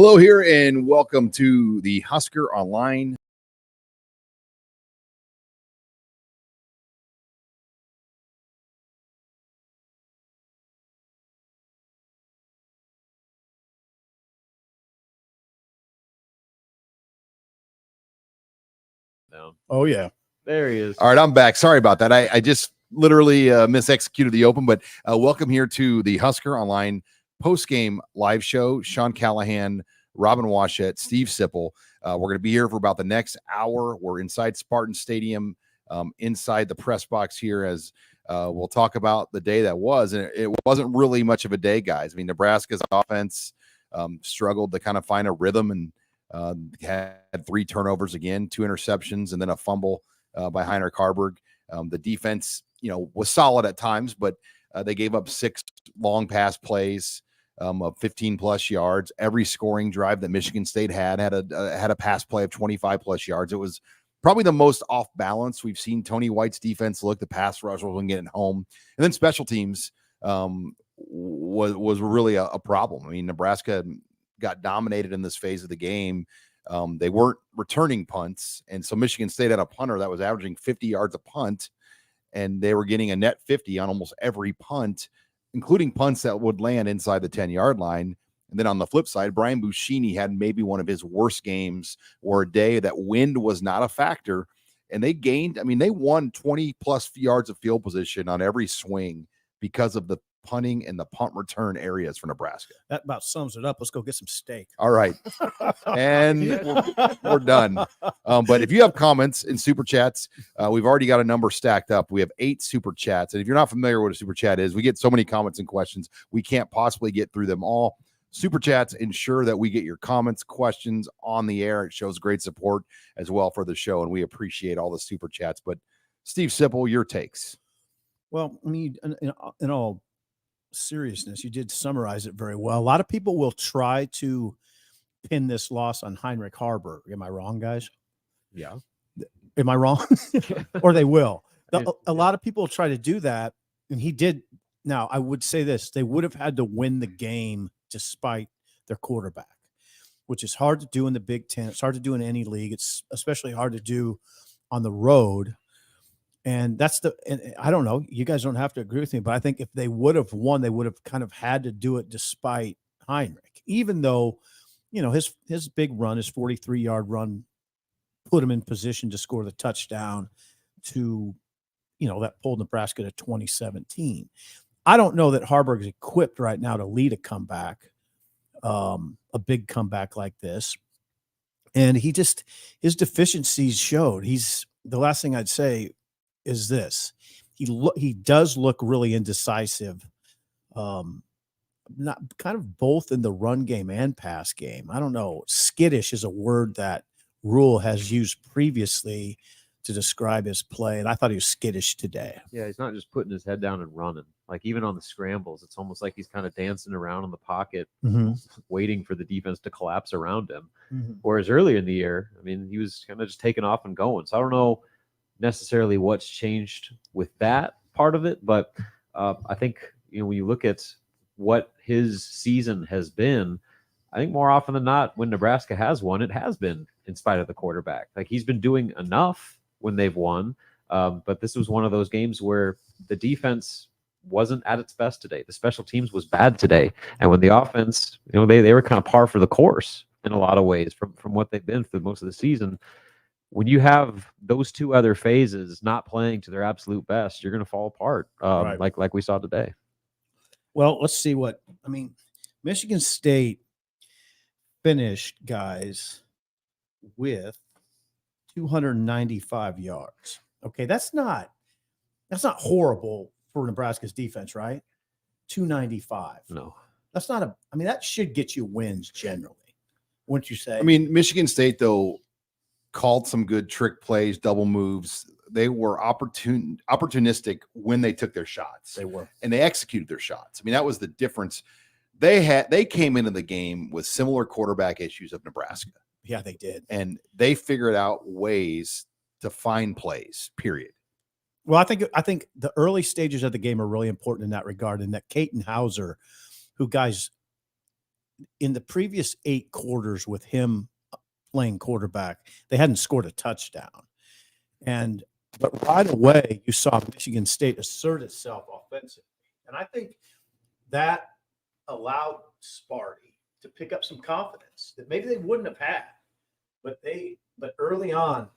Hello here and welcome to the Husker Online. No. Oh, yeah. There he is. All right, I'm back. Sorry about that. I just literally misexecuted the open, but welcome here to the Husker Online post-game live show. Sean Callahan, Robin Washett, Steve Sipple. We're going to be here for about the next hour. We're inside Spartan Stadium, inside the press box here as we'll talk about the day that was. And it wasn't really much of a day, guys. I mean, Nebraska's offense struggled to kind of find a rhythm and had 3 turnovers again, 2 interceptions, and then a fumble by Heinrich Haarberg. The defense, was solid at times, but they gave up 6 long pass plays of 15-plus yards. Every scoring drive that Michigan State had a pass play of 25-plus yards. It was probably the most off balance we've seen Tony White's defense look. The pass rush wasn't getting home, and then special teams was really a problem. I mean, Nebraska got dominated in this phase of the game. They weren't returning punts, and so Michigan State had a punter that was averaging 50 yards a punt, and they were getting a net 50 on almost every punt, including punts that would land inside the 10-yard line. And then on the flip side, Brian Buschini had maybe one of his worst games, or a day that wind was not a factor, and they won 20-plus yards of field position on every swing because of the punting and the punt return areas for Nebraska. That about sums it up. Let's go get some steak. All right. And we're done. But if you have comments and super chats, we've already got a number stacked up. We have 8 super chats. And if you're not familiar with what a super chat is, we get so many comments and questions, we can't possibly get through them all. Super chats ensure that we get your comments, questions on the air. It shows great support as well for the show, and we appreciate all the super chats. But Steve Sipple, your takes. Well, I mean, in all seriousness, you did summarize it very well. A lot of people will try to pin this loss on Heinrich Haarberg. Am I wrong, guys? Yeah. Am I wrong? Or they will. A lot of people try to do that, and he did. Now, I would say this. They would have had to win the game despite their quarterback, which is hard to do in the Big Ten. It's hard to do in any league. It's especially hard to do on the road. And and I don't know, you guys don't have to agree with me, but I think if they would have won, they would have kind of had to do it despite Heinrich, even though, his big run, his 43-yard run, put him in position to score the touchdown to, that pulled Nebraska to 2017. I don't know that Haarberg is equipped right now to lead a comeback, a big comeback like this. And his deficiencies showed. The last thing I'd say is this. He does look really indecisive, not kind of both in the run game and pass game. I don't know. Skittish is a word that Rule has used previously to describe his play, and I thought he was skittish today. Yeah, he's not just putting his head down and running. Like, even on the scrambles, it's almost like he's kind of dancing around in the pocket, waiting for the defense to collapse around him. Whereas earlier in the year, I mean, he was kind of just taking off and going. So I don't know necessarily what's changed with that part of it, but I think when you look at what his season has been, I think more often than not, when Nebraska has won, it has been in spite of the quarterback. Like, he's been doing enough when they've won, but this was one of those games where the defense wasn't at its best today. The special teams was bad today, and when the offense, they were kind of par for the course in a lot of ways from what they've been for most of the season. When you have those 2 other phases not playing to their absolute best, you're going to fall apart, Right. like we saw today. Well, let's see Michigan State finished, guys, with 295 yards. Okay, that's not horrible for Nebraska's defense, right? 295. No. That's not that should get you wins generally, wouldn't you say? I mean, Michigan State, though, called some good trick plays, double moves. They were opportunistic when they took their shots. They were. And they executed their shots. I mean, that was the difference. They came into the game with similar quarterback issues of Nebraska. Yeah, they did. And they figured out ways to find plays, period. Well, I think the early stages of the game are really important in that regard, and that Caton Hauser, who, guys, in the previous 8 quarters with him playing quarterback, they hadn't scored a touchdown. But right away, you saw Michigan State assert itself offensively. And I think that allowed Sparty to pick up some confidence that maybe they wouldn't have had. But early on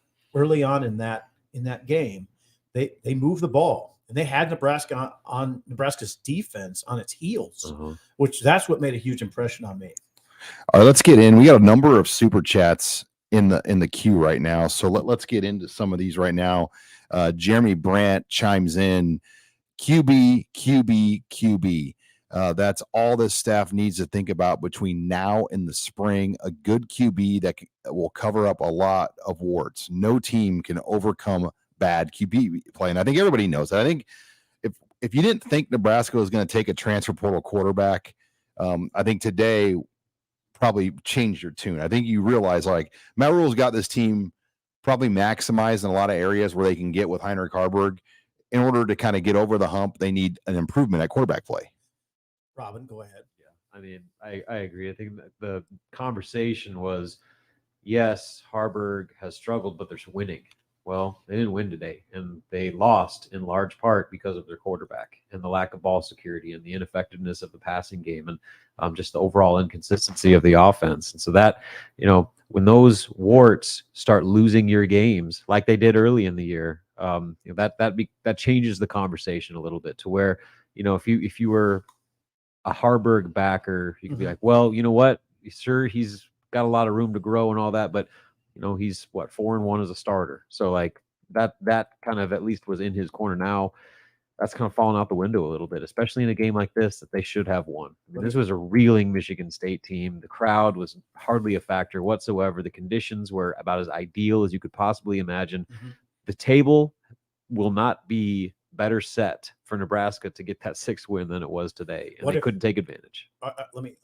in that game, they moved the ball, and they had Nebraska on Nebraska's defense on its heels, which that's what made a huge impression on me. All right, let's get in. We got a number of super chats in the queue right now, so let's get into some of these right now. Jeremy Brandt chimes in, QB. That's all this staff needs to think about between now and the spring. A good QB that will cover up a lot of warts. No team can overcome bad QB play, and I think everybody knows that. I think if you didn't think Nebraska was going to take a transfer portal quarterback, I think today probably changed your tune. I think you realize, like, Matt Rule's got this team probably maximized in a lot of areas where they can get with Heinrich Haarberg. In order to kind of get over the hump, they need an improvement at quarterback play. Robin, go ahead. Yeah, I mean, I agree. I think that the conversation was, yes, Haarberg has struggled, but there's winning. Well, they didn't win today, and they lost in large part because of their quarterback and the lack of ball security and the ineffectiveness of the passing game and just the overall inconsistency of the offense. And so that, when those warts start losing your games like they did early in the year, that changes the conversation a little bit to where, if you were a Haarberg backer, you could be like, well, you know what? Sure, he's got a lot of room to grow and all that, but he's 4-1 as a starter. So like that kind of at least was in his corner. Now that's kind of fallen out the window a little bit, especially in a game like this that they should have won. I mean, this was a reeling Michigan State team. The crowd was hardly a factor whatsoever. The conditions were about as ideal as you could possibly imagine. The table will not be better set for Nebraska to get that 6th win than it was today, and they couldn't take advantage. Let me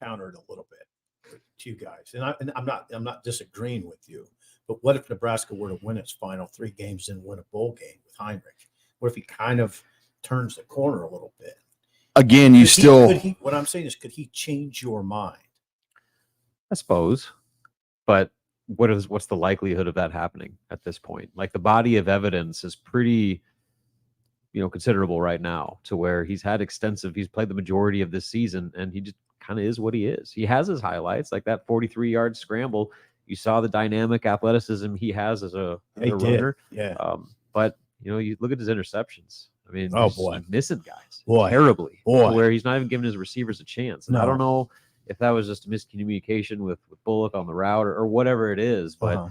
counter it a little bit to you guys, and I'm not disagreeing with you. But what if Nebraska were to win its final 3 games and win a bowl game with Heinrich? What if he kind of turns the corner a little bit? Again, what I'm saying is, could he change your mind? I suppose, but what's the likelihood of that happening at this point? Like, the body of evidence is pretty, considerable right now, to where he's played the majority of this season, and he just kind of is what he is. He has his highlights, like that 43-yard scramble. You saw the dynamic athleticism he has as a runner. Yeah. But you look at his interceptions. I mean, he's missing guys terribly, where he's not even giving his receivers a chance. And No. I don't know if that was just a miscommunication with Bullock on the route or whatever it is. But I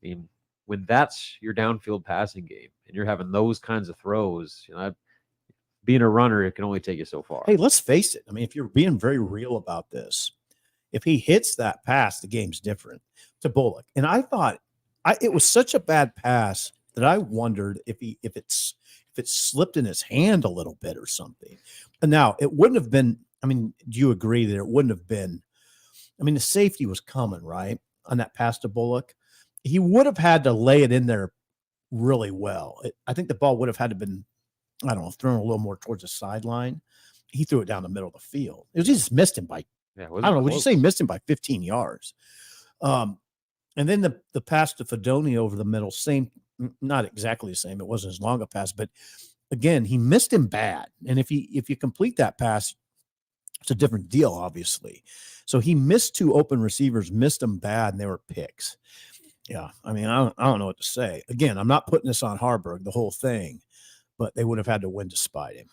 mean, when that's your downfield passing game and you're having those kinds of throws, being a runner, it can only take you so far. Hey, let's face it. I mean, if you're being very real about this, if he hits that pass, the game's different to Bullock. And I thought it was such a bad pass that I wondered if it slipped in his hand a little bit or something. And now it wouldn't have been. I mean, do you agree that it wouldn't have been? I mean, the safety was coming right on that pass to Bullock. He would have had to lay it in there really well. I think the ball would have had to been, I don't know, thrown a little more towards the sideline. He threw it down the middle of the field. He just missed him by, I don't know, would you say missed him by 15 yards? And then the pass to Fedoni over the middle, same, not exactly the same. It wasn't as long a pass, but again, he missed him bad. And if you complete that pass, it's a different deal, obviously. So he missed 2 open receivers, missed them bad, and they were picks. Yeah, I mean, I don't know what to say. Again, I'm not putting this on Haarberg, the whole thing, but they would have had to win despite him.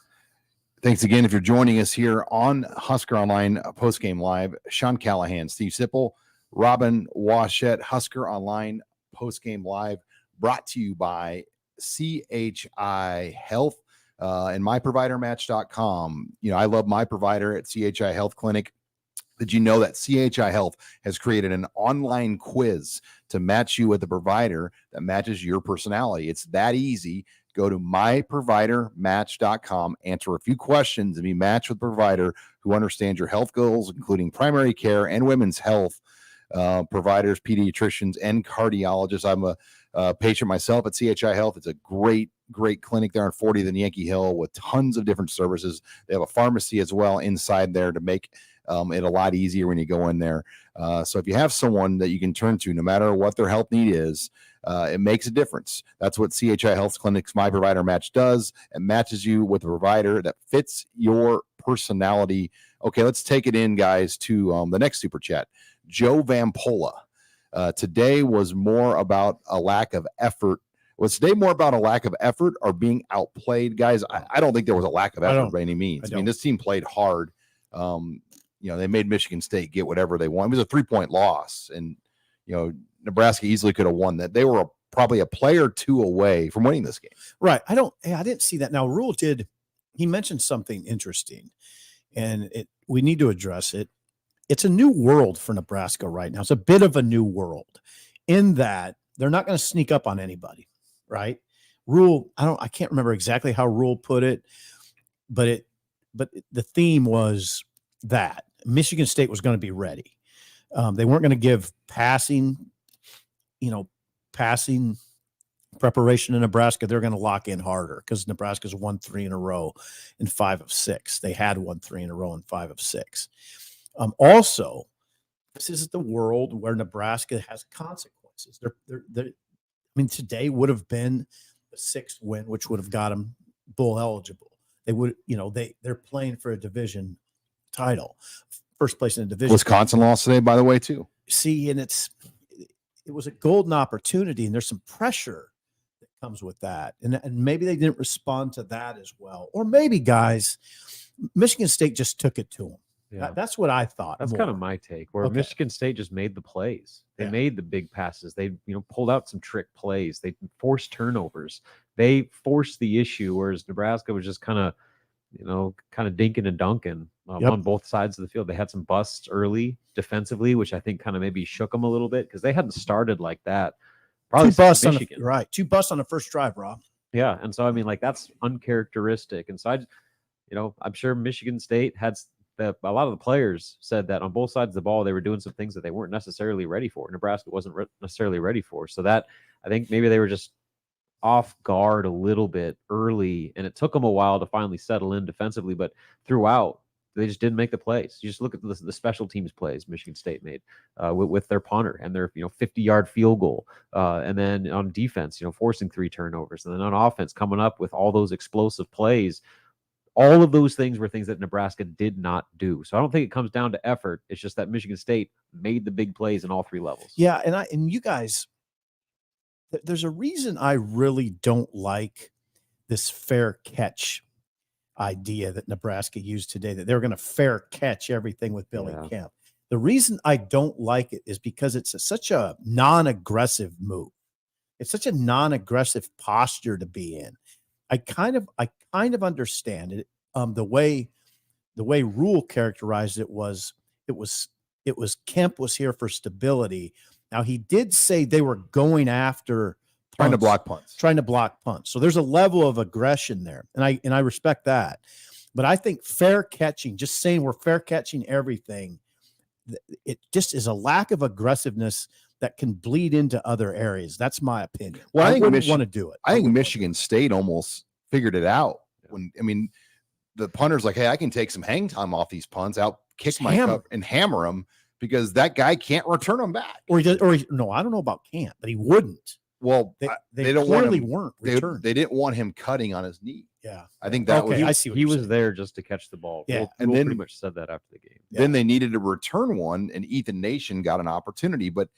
Thanks again. If you're joining us here on Husker Online Postgame Live, Sean Callahan, Steve Sipple, Robin Washett, Husker Online Postgame Live, brought to you by CHI Health and myprovidermatch.com. I love my provider at CHI Health Clinic. Did you know that CHI Health has created an online quiz to match you with a provider that matches your personality? It's that easy. Go to myprovidermatch.com, answer a few questions, and be matched with a provider who understands your health goals, including primary care and women's health providers, pediatricians, and cardiologists. I'm a patient myself at CHI Health. It's a great clinic there on 40th and Yankee Hill with tons of different services. They have a pharmacy as well inside there to make it a lot easier when you go in there. So if you have someone that you can turn to, no matter what their health need is, it makes a difference. That's what CHI Health Clinic's My Provider Match does. It matches you with a provider that fits your personality. Okay, let's take it in, guys, to the next super chat. Joe Vampola. Today was more about a lack of effort. Was today more about a lack of effort or being outplayed, guys? I don't think there was a lack of effort by any means. I mean, this team played hard. They made Michigan State get whatever they want. It was a 3-point loss, and Nebraska easily could have won that. They were probably a play or two away from winning this game. Right. I didn't see that. Now, Rule he mentioned something interesting, and we need to address it. It's a new world for Nebraska right now. It's a bit of a new world in that they're not going to sneak up on anybody, right? Rule, I can't remember exactly how Rule put it, but the theme was that Michigan State was going to be ready. They weren't going to give passing preparation in Nebraska. They're going to lock in harder because Nebraska's won 3 in a row in 5 of 6. They had won 3 in a row in 5 of 6. Also, this is the world where Nebraska has consequences. Today would have been the 6th win, which would have got them bowl eligible. They would, they're playing for a division title, first place in the division. Wisconsin lost today, by the way, too. See, and it was a golden opportunity, and there's some pressure that comes with that. And maybe they didn't respond to that as well. Or maybe, guys, Michigan State just took it to them. Yeah. That's what I thought. That's kind of my take, where Michigan State just made the plays. They made the big passes. They, pulled out some trick plays. They forced turnovers. They forced the issue, whereas Nebraska was just kind of dinking and dunking on both sides of the field. They had some busts early defensively, which I think kind of maybe shook them a little bit because they hadn't started like that. Probably 2 busts on Michigan. 2 busts on the first drive, Rob. Yeah, and so that's uncharacteristic. And so I'm sure Michigan State had. A lot of the players said that on both sides of the ball, they were doing some things that they weren't necessarily ready for. Nebraska wasn't necessarily ready for. So that I think maybe they were just off guard a little bit early, and it took them a while to finally settle in defensively. But throughout, they just didn't make the plays. You just look at the special teams plays Michigan State made with their punter and their 50-yard field goal, and then on defense, forcing 3 turnovers, and then on offense coming up with all those explosive plays. All of those things were things that Nebraska did not do. So I don't think it comes down to effort. It's just that Michigan State made the big plays in all 3 levels. Yeah, and you guys, there's a reason I really don't like this fair catch idea that Nebraska used today, that they're going to fair catch everything with Billy Kemp. The reason I don't like it is because it's such a non-aggressive move. It's such a non-aggressive posture to be in. I kind of understand it. The way Rule characterized it was Kemp was here for stability. Now he did say they were going after trying to block punts. So there's a level of aggression there, and I respect that. But I think fair catching, just saying we're fair catching everything, it just is a lack of aggressiveness that can bleed into other areas. That's my opinion. Well, I wouldn't want to do it. I think Michigan State almost figured it out. The punter's like, hey, I can take some hang time off these punts, kick my cup and hammer them because that guy can't return them back. No, I don't know about can't, but he wouldn't. Well, they don't weren't returned. They didn't want him cutting on his knee. Yeah, I think that was. I see what he was there just to catch the ball. Yeah, and then pretty much said that after the game. Then they needed to return one, and Ethan Nation got an opportunity. But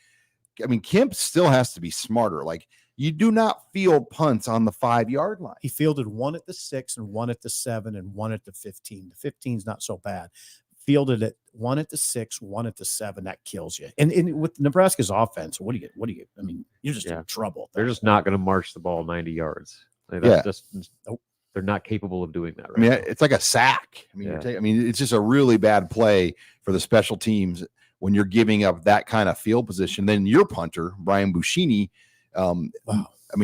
Kemp still has to be smarter. Like you do not field punts on the 5-yard line. He fielded 1 at the 6 and 1 at the 7 and 1 at the 15. The 15 is not so bad. Fielded it 1 at the 6, 1 at the 7. That kills you. And with Nebraska's offense, what do you? You're just in trouble. They're just not going to march the ball 90 yards. They're not capable of doing that. Right now. It's like a sack. It's just a really bad play for the special teams when you're giving up that kind of field position. Then your punter, Brian Buschini,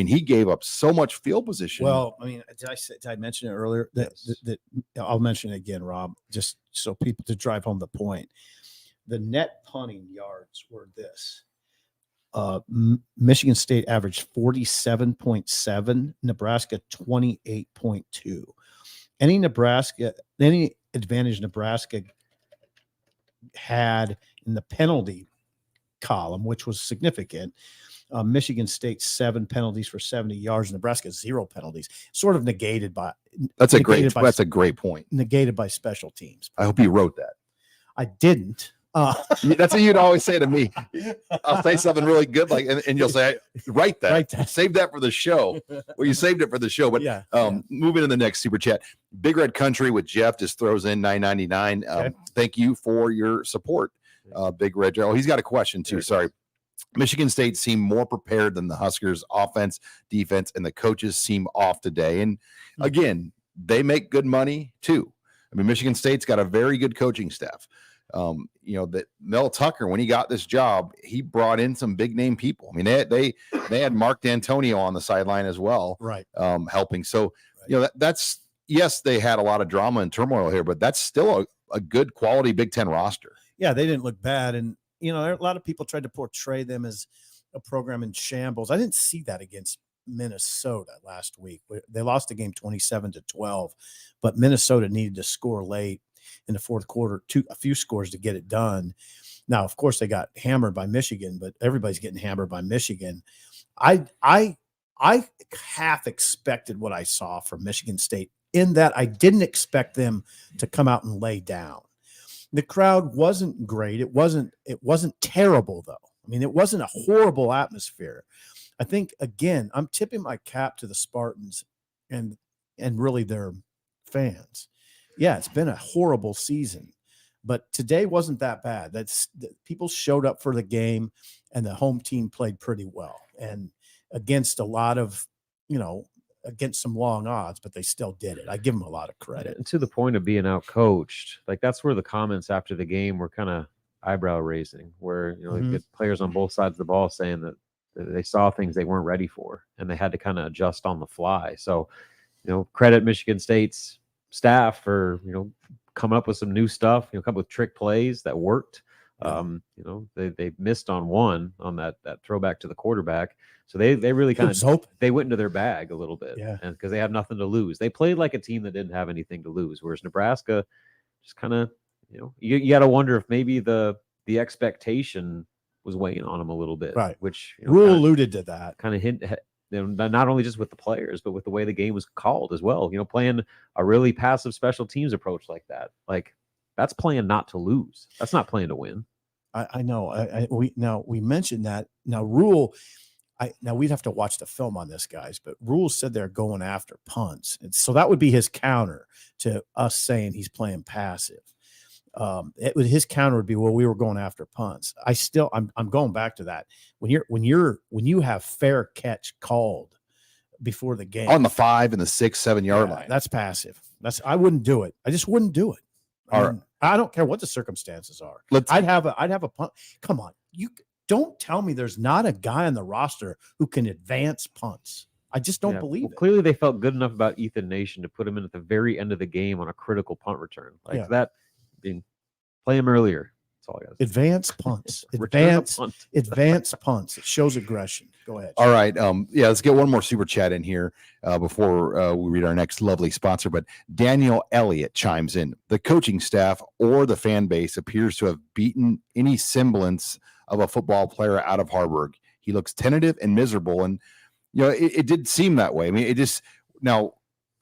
he gave up so much field position. Well, did I mention it earlier? That I'll mention it again, Rob, just so people to drive home the point. The net punting yards were this. Michigan State averaged 47.7, Nebraska 28.2. Any advantage Nebraska had in the penalty column, which was significant. Michigan State 7 penalties for 70 yards. Nebraska 0 penalties. Sort of negated by. That's a great point. Negated by special teams. I hope you wrote that. I didn't. That's what you'd always say to me. I'll say something really good, and you'll say, "Write that. Write that. Save that for the show." Well, you saved it for the show, but moving to the next super chat. Big Red Country with Jeff just throws in $9.99. Okay. Thank you for your support, Big Red. Oh, he's got a question too. Sorry. Michigan State seemed more prepared than the Huskers' offense, defense, and the coaches seem off today. And again, they make good money too. I mean, Michigan State's got a very good coaching staff. That Mel Tucker, when he got this job, he brought in some big name people. I mean, they had Mark D'Antonio on the sideline as well, right? Helping. So, that's yes, they had a lot of drama and turmoil here, but that's still a good quality Big Ten roster. Yeah, they didn't look bad, and a lot of people tried to portray them as a program in shambles. I didn't see that against Minnesota last week. They lost the game 27-12, but Minnesota needed to score late in the fourth quarter, a few scores to get it done. Now, of course, they got hammered by Michigan, but everybody's getting hammered by Michigan. I half expected what I saw from Michigan State, in that I didn't expect them to come out and lay down. The crowd wasn't great. It wasn't terrible, though. I mean, it wasn't a horrible atmosphere. I think, again, I'm tipping my cap to the Spartans and really their fans. Yeah, it's been a horrible season, but today wasn't that bad. People showed up for the game, and the home team played pretty well, and against a lot of, against some long odds, but they still did it. I give them a lot of credit. And to the point of being out-coached, like that's where the comments after the game were kind of eyebrow raising, where you get players on both sides of the ball saying that they saw things they weren't ready for, and they had to kind of adjust on the fly. So, credit Michigan State's staff for coming up with some new stuff, come up with trick plays that worked. They missed on one on that throwback to the quarterback. So they really kind of they went into their bag a little bit, and because they have nothing to lose. They played like a team that didn't have anything to lose, whereas Nebraska just kind of, you got to wonder if maybe the expectation was weighing on them a little bit, right? Which Rule alluded to that, kind of hint. Not only just with the players, but with the way the game was called as well. Playing a really passive special teams approach like that, that's playing not to lose. That's not playing to win. I know. We mentioned that. Now Rule, now we'd have to watch the film on this, guys, but Rule said they're going after punts, and so that would be his counter to us saying he's playing passive. His counter would be, well, we were going after punts. I'm going back to that. When you have fair catch called before the game on the 5 and the 6, 7 yard line, that's passive. I wouldn't do it. I just wouldn't do it. I don't care what the circumstances are. I'd have a punt. Come on, you don't tell me there's not a guy on the roster who can advance punts. I just don't believe it. Clearly, they felt good enough about Ethan Nation to put him in at the very end of the game on a critical punt return that. Play him earlier. That's all I got. Advance punts. Advance punts. It shows aggression. Go ahead. All right. Let's get one more super chat in here before we read our next lovely sponsor. But Daniel Elliott chimes in. The coaching staff or the fan base appears to have beaten any semblance of a football player out of Haarberg. He looks tentative and miserable, and it did seem that way. I mean, it just now.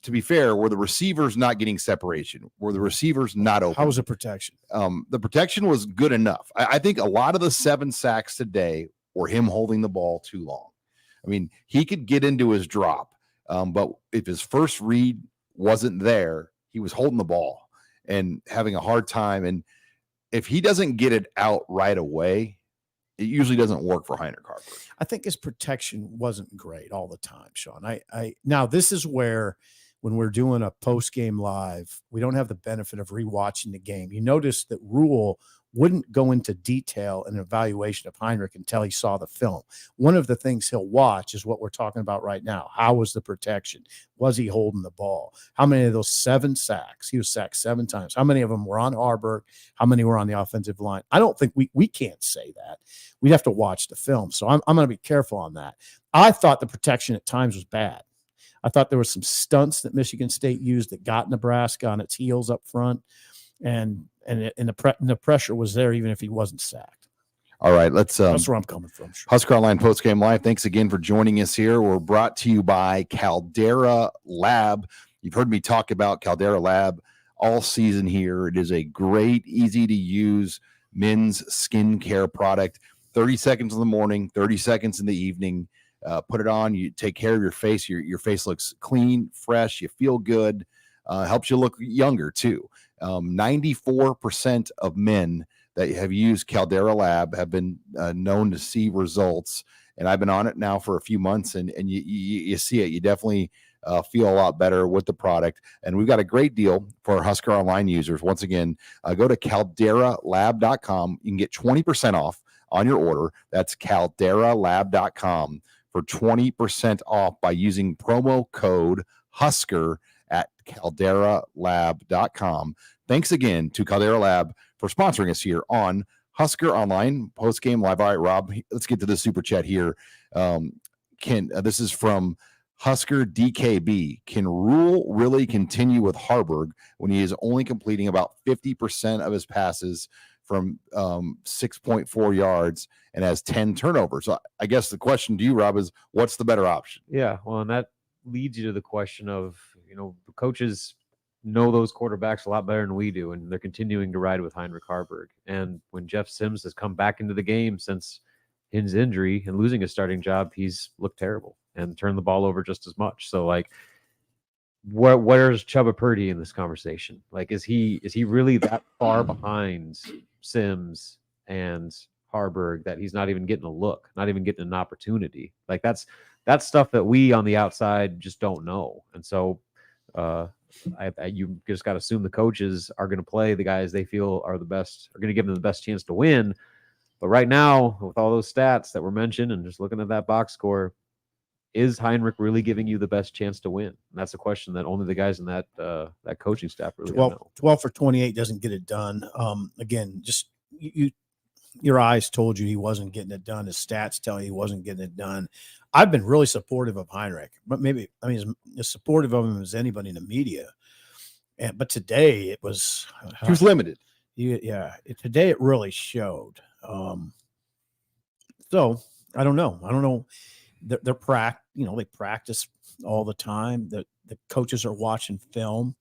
To be fair, were the receivers not getting separation? Were the receivers not open? How was the protection? The protection was good enough. I think a lot of the 7 sacks today were him holding the ball too long. I mean, he could get into his drop, but if his first read wasn't there, he was holding the ball and having a hard time. And if he doesn't get it out right away, it usually doesn't work for Heinrich Haarberg. I think his protection wasn't great all the time, Sean. Now this is where, when we're doing a post-game live, we don't have the benefit of rewatching the game. You notice that Rule wouldn't go into detail and evaluation of Heinrich until he saw the film. One of the things he'll watch is what we're talking about right now. How was the protection? Was he holding the ball? How many of those 7 sacks? He was sacked 7 times. How many of them were on Haarberg? How many were on the offensive line? I don't think we can't say that. We'd have to watch the film. So I'm going to be careful on that. I thought the protection at times was bad. I thought there were some stunts that Michigan State used that got Nebraska on its heels up front. And and the pressure was there even if he wasn't sacked. All right, let's. That's where I'm coming from. Sure. Husker Online Postgame Live. Thanks again for joining us here. We're brought to you by Caldera Lab. You've heard me talk about Caldera Lab all season here. It is a great, easy to use men's skincare product. 30 seconds in the morning, 30 seconds in the evening. Put it on. You take care of your face. Your face looks clean, fresh. You feel good. Helps you look younger too. 94% of men that have used Caldera Lab have been known to see results. And I've been on it now for a few months, and you see it. You definitely feel a lot better with the product. And we've got a great deal for our Husker Online users. Once again, go to calderalab.com. You can get 20% off on your order. That's calderalab.com for 20% off by using promo code Husker at calderalab.com. Thanks again to Caldera Lab for sponsoring us here on Husker Online Postgame Live. All right, Rob, let's get to the super chat here. This is from Husker DKB. Can Rule really continue with Haarberg when he is only completing about 50% of his passes from 6.4 yards and has 10 turnovers? So I guess the question to you, Rob, is what's the better option? Yeah, well, and that leads you to the question of, the coaches know those quarterbacks a lot better than we do, and they're continuing to ride with Heinrich Haarberg. And when Jeff Sims has come back into the game since his injury and losing his starting job, he's looked terrible and turned the ball over just as much. So, where's Chubba Purdy in this conversation? Is he really that far behind Sims and Haarberg that he's not even getting a look, not even getting an opportunity? That's stuff that we on the outside just don't know. And so you just got to assume the coaches are going to play the guys they feel are the best, are going to give them the best chance to win. But right now, with all those stats that were mentioned and just looking at that box score, is Heinrich really giving you the best chance to win? And that's a question that only the guys in that coaching staff really know. 12 for 28 doesn't get it done. Again, just your eyes told you he wasn't getting it done. His stats tell you he wasn't getting it done. I've been really supportive of Heinrich, but as supportive of him as anybody in the media. But today it was he was limited. Today it really showed. So I don't know. They practice all the time. The coaches are watching film.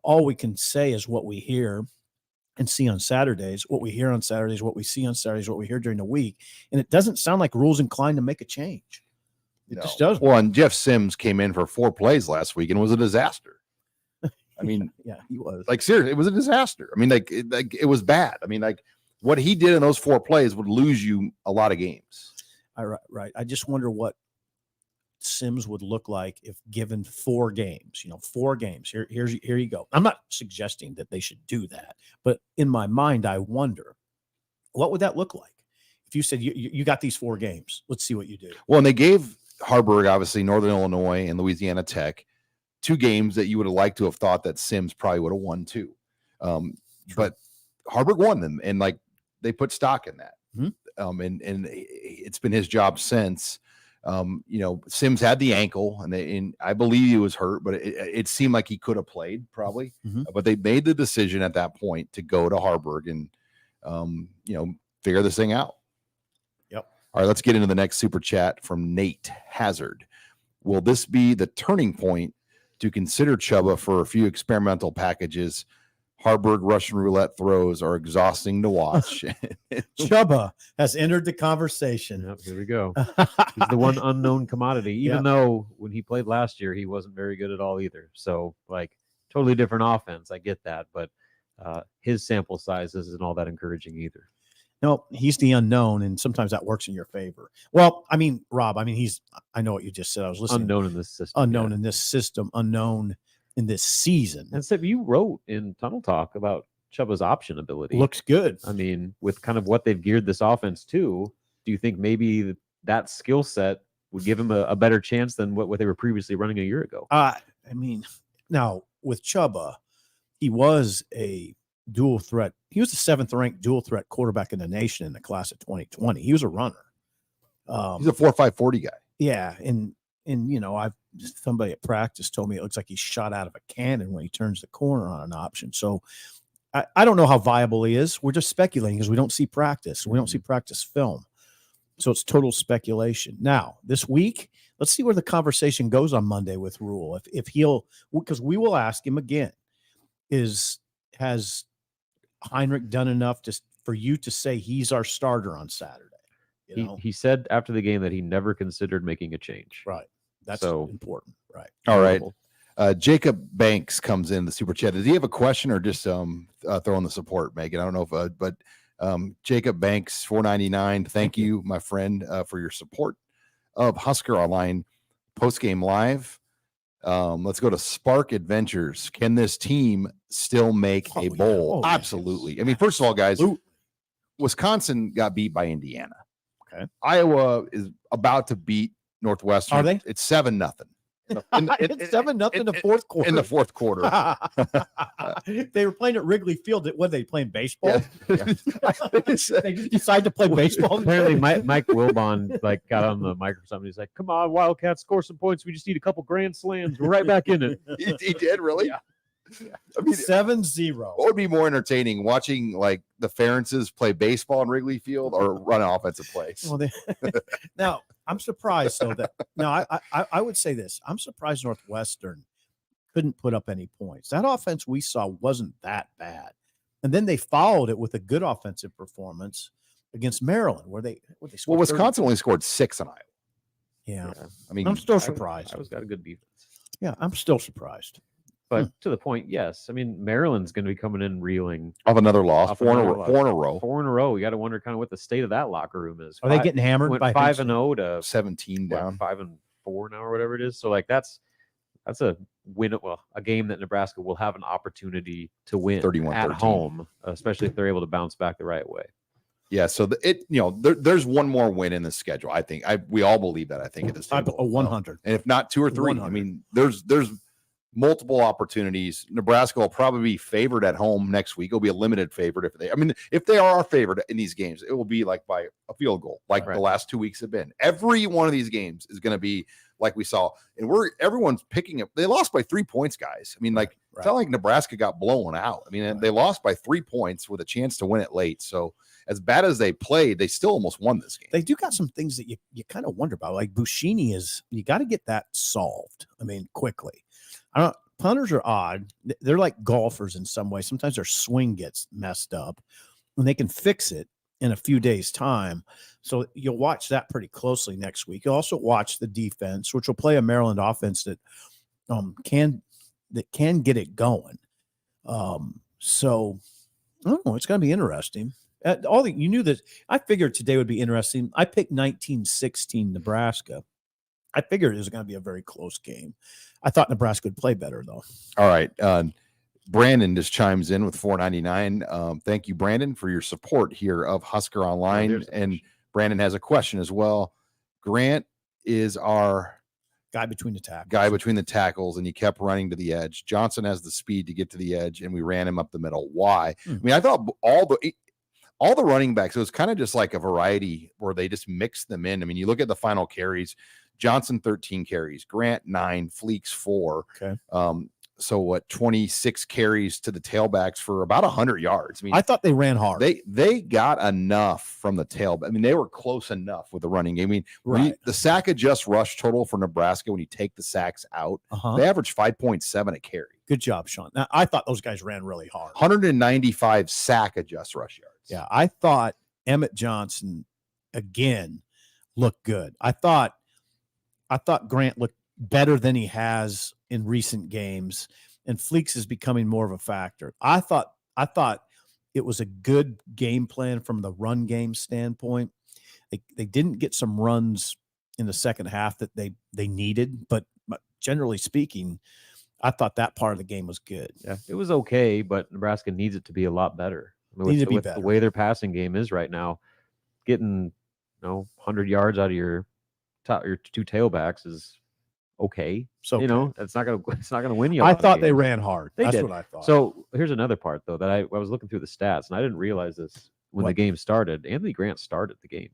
All we can say is what we hear and see on Saturdays. What we hear on Saturdays, what we see on Saturdays, what we hear during the week. And it doesn't sound like Rule's inclined to make a change. It just doesn't. Well, and Jeff Sims came in for 4 plays last week and was a disaster. I mean, yeah, he was. Seriously, it was a disaster. I mean, it was bad. I mean, what he did in those 4 plays would lose you a lot of games. Right. I just wonder what Sims would look like if given 4 games. 4 games. Here you go. I'm not suggesting that they should do that, but in my mind, I wonder what would that look like if you said you got these 4 games. Let's see what you do. Well, and they gave Haarberg, obviously, Northern Illinois and Louisiana Tech, 2 games that you would have liked to have thought that Sims probably would have won too. But Haarberg won them, and they put stock in that. Mm-hmm. And it's been his job since. Sims had the ankle, and I believe he was hurt, but it seemed like he could have played probably. Mm-hmm. But they made the decision at that point to go to Haarberg and figure this thing out. Yep. All right, let's get into the next super chat from Nate Hazard. Will this be the turning point to consider Chubba for a few experimental packages? Haarberg Russian roulette throws are exhausting to watch. Chubba has entered the conversation. Yep, here we go. He's the one unknown commodity, even though when he played last year, he wasn't very good at all either. So, totally different offense. I get that, but his sample size isn't all that encouraging either. No, he's the unknown, and sometimes that works in your favor. Well, Rob, I know what you just said. I was listening. Unknown in this system. Unknown in this season. And so you wrote in Tunnel Talk about Chubba's option ability. Looks good. With kind of what they've geared this offense to, do you think maybe that skill set would give him a better chance than what they were previously running a year ago? Now with Chubba, he was a dual threat. He was the 7th ranked dual threat quarterback in the nation in the class of 2020. He was a runner. He's a 4.5 40 guy. Yeah. And somebody at practice told me it looks like he's shot out of a cannon when he turns the corner on an option. So I don't know how viable he is. We're just speculating because we don't see practice. We don't see practice film. So it's total speculation. Now, this week, let's see where the conversation goes on Monday with Rule. If he'll, because we will ask him again, has Heinrich done enough for you to say he's our starter on Saturday? He said after the game that he never considered making a change. Right. That's so important. Right. All right. Jacob Banks comes in the super chat. Does he have a question or just throwing the support, Megan? I don't know if, but Jacob Banks, $4.99. Thank you, my friend, for your support of Husker Online post-game live. Let's go to Spark Adventures. Can this team still make a bowl? Yeah. Absolutely. I mean, first of all, guys, Wisconsin got beat by Indiana. Okay. Iowa is about to beat Northwestern. Are they? It's 7-0. It's 7-0 in the fourth quarter. In the fourth quarter. They were playing at Wrigley Field. What, they playing baseball? Yeah. They just decided to play baseball. Apparently, Mike Wilbon got on the mic or something. He's like, "Come on, Wildcats, score some points. We just need a couple grand slams. We're right back in it." He did, really? Yeah. I mean, 7-0. what would be more entertaining, watching like the Ferences play baseball in Wrigley Field or run an offensive plays? Well, now, I'm surprised, though, that now I would say this. I'm surprised Northwestern couldn't put up any points. That offense we saw wasn't that bad. And then they followed it with a good offensive performance against Maryland, where they scored Wisconsin only scored 6 on Iowa. Yeah. I mean, I'm still surprised. Iowa's got a good defense. Yeah, I'm still surprised. But to the point, yes. I mean, Maryland's going to be coming in reeling. Of another loss, Off 4 in a another row. loss. 4 in a row. 4 in a row. We got to wonder kind of what the state of that locker room is. Are they getting hammered went by 5-0 to 17 down. 5-4 now or whatever it is. So like that's a win. Well, a game that Nebraska will have an opportunity to win 31-13. at home, especially if they're able to bounce back the right way. Yeah, so there's one more win in the schedule. I think we all believe that. I think at this table, 100, and if not 2 or 3, 100. I mean, there's multiple opportunities. Nebraska will probably be favored at home next week. It'll be a limited favorite if they are favored in these games. It will be like by a field goal, like the last 2 weeks have been. Every one of these games is going to be like we saw, and everyone's picking up. They lost by 3 points, guys. I mean, it's not like Nebraska got blown out. I mean, they lost by 3 points with a chance to win it late. So as bad as they played, they still almost won this game. They do got some things that you kind of wonder about. Like Buschini you got to get that solved. I mean, quickly. Punters are odd. They're like golfers in some way. Sometimes their swing gets messed up and they can fix it in a few days' time. So you'll watch that pretty closely next week. You'll also watch the defense, which will play a Maryland offense that can get it going. So I don't know. It's going to be interesting. You knew that. I figured today would be interesting. I picked 19-16 Nebraska. I figured it was going to be a very close game. I thought Nebraska would play better, though. All right. Brandon just chimes in with $4.99. Thank you, Brandon, for your support here of Husker Online. And Brandon has a question as well. Grant is our guy between the tackles. And he kept running to the edge. Johnson has the speed to get to the edge, and we ran him up the middle. Why? I mean, I thought all the running backs, it was kind of just like a variety where they just mixed them in. I mean, you look at the final carries. Johnson 13 carries, Grant 9, Fleeks 4. Okay. So 26 carries to the tailbacks for about 100 yards. I mean, I thought they ran hard. They got enough from the tailback. I mean, they were close enough with the running game. I mean, the sack adjust rush total for Nebraska, when you take the sacks out, they averaged 5.7 a carry. Good job, Sean. Now, I thought those guys ran really hard. 195 sack adjust rush yards. Yeah, I thought Emmett Johnson again looked good. I thought Grant looked better than he has in recent games, and Fleeks is becoming more of a factor. I thought it was a good game plan from the run game standpoint. They didn't get some runs in the second half that they needed, but generally speaking, I thought that part of the game was good. Yeah, it was okay, but Nebraska needs it to be a lot better. I mean, with the way their passing game is right now, getting 100 yards out of your 2 tailbacks is okay. So it's not gonna win you. I thought they ran hard. That's did. What I thought. So here's another part though that I was looking through the stats and I didn't realize this when the game started. Anthony Grant started the game.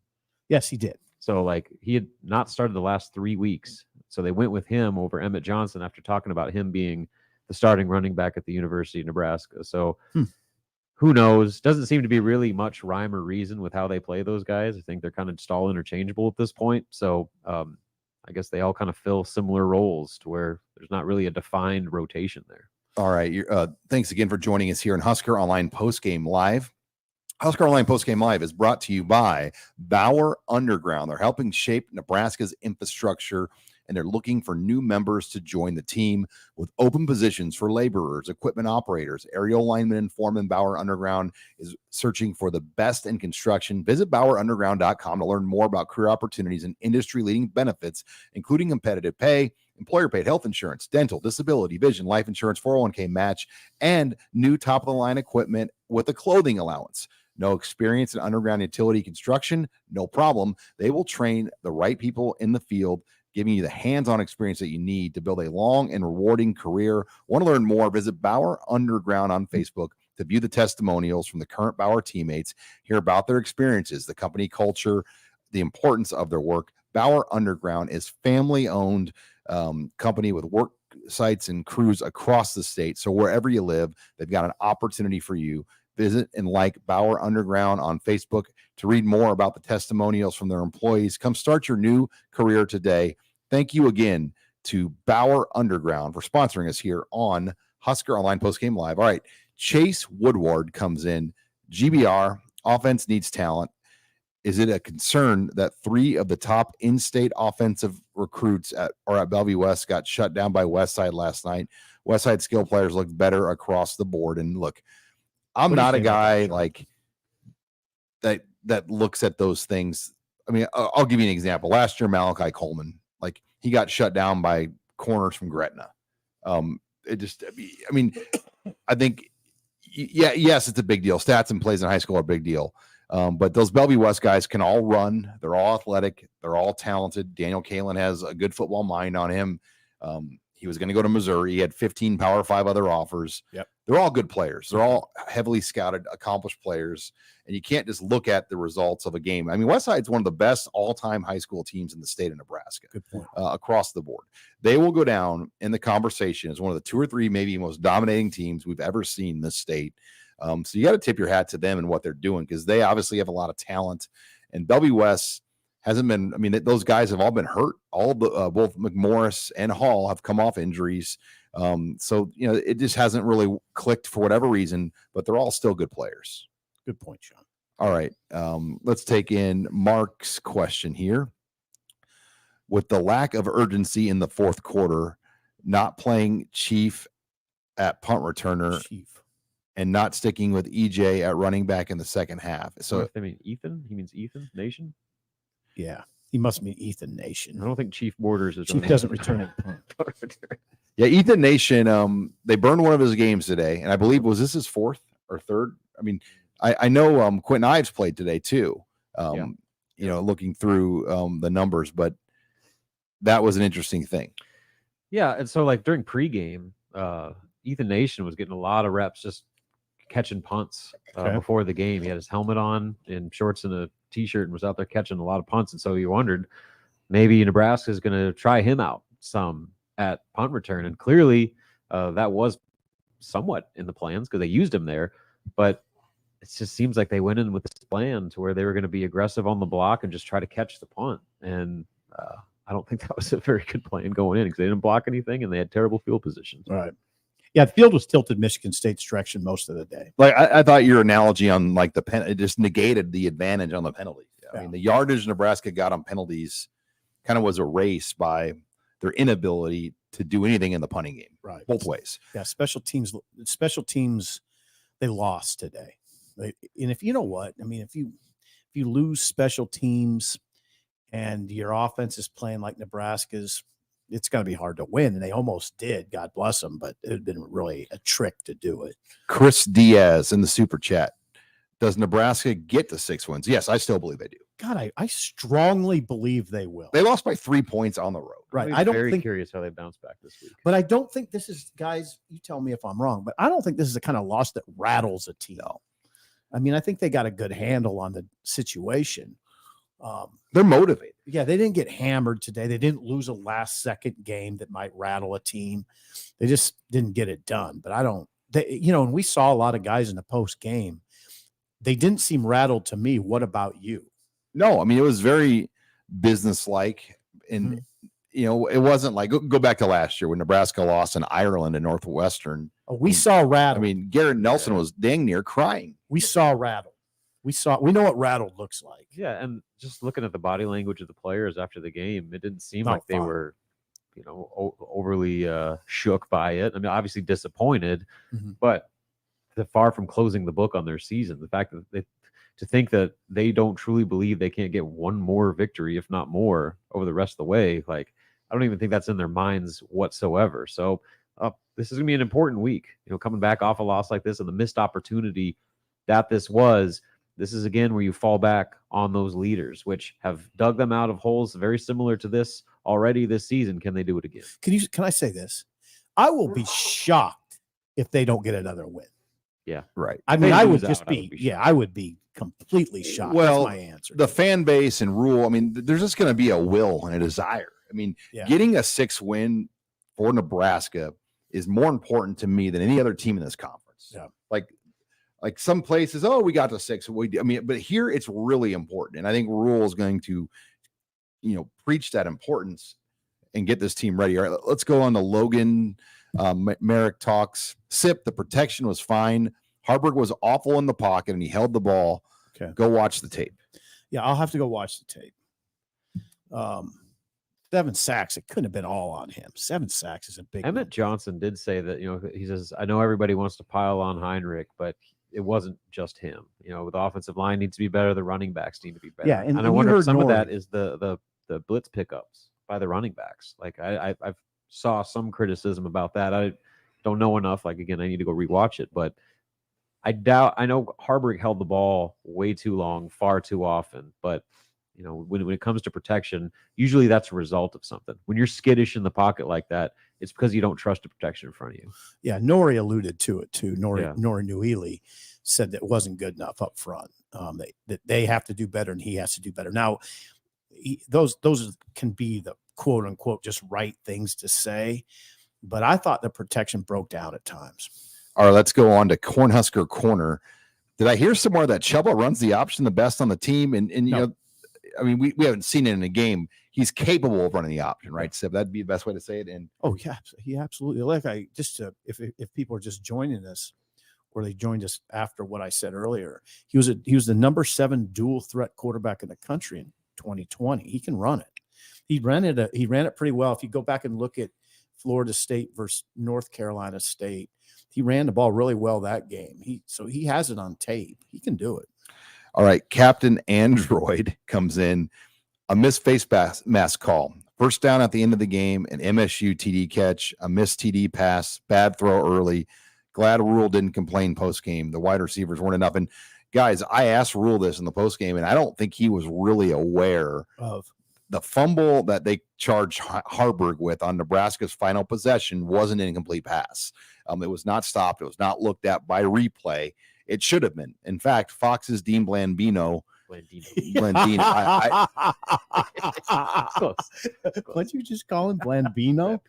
Yes, he did. So he had not started the last 3 weeks. So they went with him over Emmett Johnson after talking about him being the starting running back at the University of Nebraska. So who knows? Doesn't seem to be really much rhyme or reason with how they play those guys. I think they're kind of just all interchangeable at this point. So I guess they all kind of fill similar roles to where there's not really a defined rotation there. All right. Thanks again for joining us here in Husker Online Postgame Live. Husker Online Postgame Live is brought to you by Bauer Underground. They're helping shape Nebraska's infrastructure, and they're looking for new members to join the team with open positions for laborers, equipment operators, aerial linemen, and foremen. Bauer Underground is searching for the best in construction. Visit BauerUnderground.com to learn more about career opportunities and industry-leading benefits, including competitive pay, employer-paid health insurance, dental, disability, vision, life insurance, 401k match, and new top-of-the-line equipment with a clothing allowance. No experience in underground utility construction? No problem. They will train the right people in the field, giving you the hands-on experience that you need to build a long and rewarding career. Want to learn more? Visit Bauer Underground on Facebook to view the testimonials from the current Bauer teammates, hear about their experiences, the company culture, the importance of their work. Bauer Underground is family-owned company with work sites and crews across the state. So wherever you live, they've got an opportunity for you. Visit and like Bauer Underground on Facebook to read more about the testimonials from their employees. Come start your new career today. Thank you again to Bauer Underground for sponsoring us here on Husker Online Postgame Live. All right, Chase Woodward comes in. GBR, offense needs talent. Is it a concern that 3 of the top in-state offensive recruits at Bellevue West got shut down by Westside last night? Westside skill players looked better across the board. And look, I'm not a guy like that looks at those things. I mean, I'll give you an example. Last year, Malachi Coleman, like he got shut down by corners from Gretna. I think, yes, it's a big deal. Stats and plays in high school are a big deal. But those Bellevue West guys can all run. They're all athletic. They're all talented. Daniel Kalin has a good football mind on him. He was going to go to Missouri. He had 15 Power 5 other offers. Yep. They're all good players. They're all heavily scouted, accomplished players. And you can't just look at the results of a game. I mean, Westside's one of the best all-time high school teams in the state of Nebraska. Good point. Across the board. They will go down in the conversation as one of the 2 or 3 maybe most dominating teams we've ever seen in this state. So you got to tip your hat to them and what they're doing because they obviously have a lot of talent. And Bellevue West hasn't been, I mean, those guys have all been hurt. All the both McMorris and Hall have come off injuries. So, you know, it just hasn't really clicked for whatever reason, but they're all still good players. Good point, Sean. All right. Let's take in Mark's question here. With the lack of urgency in the fourth quarter, not playing Chief at punt returner, and not sticking with EJ at running back in the second half. So I mean, Ethan, he means Ethan Nation. Yeah, he must mean Ethan Nation. I don't think Chief Borders is. Chief doesn't return a punt. Yeah, Ethan Nation. They burned one of his games today, and I believe was this his 4th or 3rd. I mean, I know Quentin Ives played today too. You know, looking through the numbers, but that was an interesting thing. Yeah, and so like during pregame, Ethan Nation was getting a lot of reps just catching punts before the game. He had his helmet on and shorts and a t-shirt and was out there catching a lot of punts. And so you wondered maybe Nebraska is going to try him out some at punt return. And clearly that was somewhat in the plans because they used him there. But it just seems like they went in with this plan to where they were going to be aggressive on the block and just try to catch the punt. And I don't think that was a very good plan going in because they didn't block anything and they had terrible field positions. Right. Yeah, the field was tilted Michigan State's direction most of the day. Like I thought your analogy on like the pen, it just negated the advantage on the penalties. Yeah. I mean, the yardage Nebraska got on penalties kind of was erased by their inability to do anything in the punting game. Right, both ways. Yeah, special teams, they lost today. And if you know what, I mean, if you lose special teams and your offense is playing like Nebraska's, it's going to be hard to win. And they almost did, God bless them, but it had been really a trick to do it. Chris Diaz in the super chat. Does Nebraska get to 6 wins? Yes, I still believe they do. God, I strongly believe they will. They lost by 3 points on the road. Right. I'm very curious how they bounce back this week. But I don't think this is, guys, you tell me if I'm wrong, but I don't think this is the kind of loss that rattles a team. No. I mean, I think they got a good handle on the situation. They're motivated. Yeah, they didn't get hammered today. They didn't lose a last-second game that might rattle a team. They just didn't get it done. But I don't and we saw a lot of guys in the post game. They didn't seem rattled to me. What about you? No, I mean, it was very businesslike, and it wasn't like go back to last year when Nebraska lost in Ireland and Northwestern. Oh, we saw rattled. I mean, Garrett Nelson was dang near crying. We saw rattled. We know what rattled looks like. Yeah, and just looking at the body language of the players after the game, it didn't seem like they were, overly shook by it. I mean, obviously disappointed, but far from closing the book on their season. The fact that to think that they don't truly believe they can't get one more victory, if not more, over the rest of the way, like I don't even think that's in their minds whatsoever. So this is going to be an important week, coming back off a loss like this and the missed opportunity that this was. This is, again, where you fall back on those leaders, which have dug them out of holes very similar to this already this season. Can they do it again? Can I say this? I will be shocked if they don't get another win. Yeah, right. I mean, I would be completely shocked. Well, that's my answer. The fan base and rule, I mean, there's just going to be a will and a desire. I mean, getting a 6 win for Nebraska is more important to me than any other team in this conference. Yeah. Like some places, we got to 6. But here it's really important. And I think Rule is going to, preach that importance and get this team ready. All right, let's go on to Logan. Merrick talks. Sip, the protection was fine. Haarberg was awful in the pocket and he held the ball. Okay. Go watch the tape. Yeah, I'll have to go watch the tape. 7 sacks. It couldn't have been all on him. 7 sacks is a big Emmett Johnson did say that, he says, I know everybody wants to pile on Heinrich, but it wasn't just him. The offensive line needs to be better. The running backs need to be better. Yeah, and I wonder if some of that is the blitz pickups by the running backs. Like I've saw some criticism about that. I don't know enough. Like, again, I need to go rewatch it, but I know Haarberg held the ball way too long, far too often, but when it comes to protection, usually that's a result of something. When you're skittish in the pocket like that, it's because you don't trust the protection in front of you. Yeah, Nori alluded to it too. Nori Newely said that it wasn't good enough up front. That they have to do better and he has to do better. Now, those can be the quote unquote just right things to say, but I thought the protection broke down at times. All right, let's go on to Cornhusker Corner. Did I hear somewhere that Chubba runs the option the best on the team? And no. We haven't seen it in a game. He's capable of running the option, right? So that'd be the best way to say it. And he absolutely. Like if people are just joining us, or they joined us after what I said earlier, he was the number 7 dual threat quarterback in the country in 2020. He can run it. He ran it pretty well. If you go back and look at Florida State versus North Carolina State, he ran the ball really well that game. He has it on tape. He can do it. All right, Captain Android comes in. A missed face mask call. First down at the end of the game, an MSU TD catch, a missed TD pass, bad throw early. Glad Rule didn't complain post-game. The wide receivers weren't enough. And, guys, I asked Rule this in the post-game, and I don't think he was really aware of the fumble that they charged Haarberg with on Nebraska's final possession wasn't an incomplete pass. It was not stopped. It was not looked at by replay. It should have been. In fact, Fox's Dean Blandino. Close. What'd you just call him? Blandino?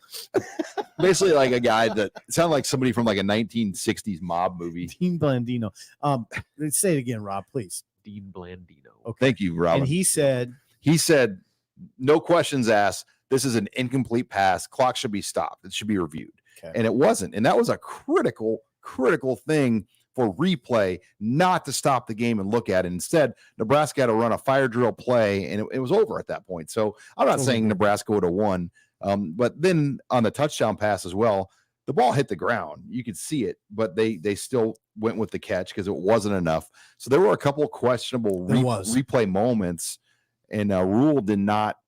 Basically like a guy that sounded like somebody from like a 1960s mob movie. Dean Blandino. Let's say it again, Rob, please. Dean Blandino. Okay. Thank you, Rob. And he said, no questions asked. This is an incomplete pass. Clock should be stopped. It should be reviewed. Okay. And it wasn't. And that was a critical thing for replay not to stop the game and look at it. Instead, Nebraska had to run a fire drill play, and it was over at that point. So I'm not saying Nebraska would have won, but then on the touchdown pass as well, the ball hit the ground. You could see it, but they still went with the catch because it wasn't enough. So there were a couple of questionable replay moments, and Rule did not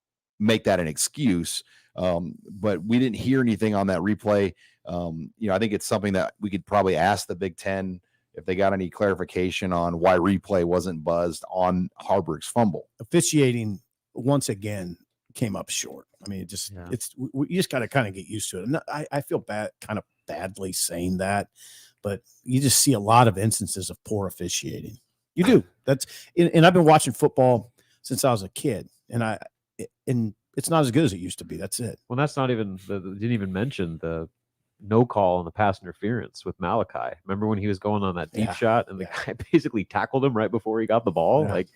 make that an excuse. But we didn't hear anything on that replay. I think it's something that we could probably ask the Big Ten if they got any clarification on why replay wasn't buzzed on Haarberg's fumble. Officiating once again came up short. I mean, you just got to kind of get used to it. And I feel kind of badly saying that, but you just see a lot of instances of poor officiating. You do. And I've been watching football since I was a kid, and it's not as good as it used to be. That's it. Well, that's not even didn't even mention the no call on the pass interference with Malachi. Remember when he was going on that deep shot and the guy basically tackled him right before he got the ball? Yeah. Like,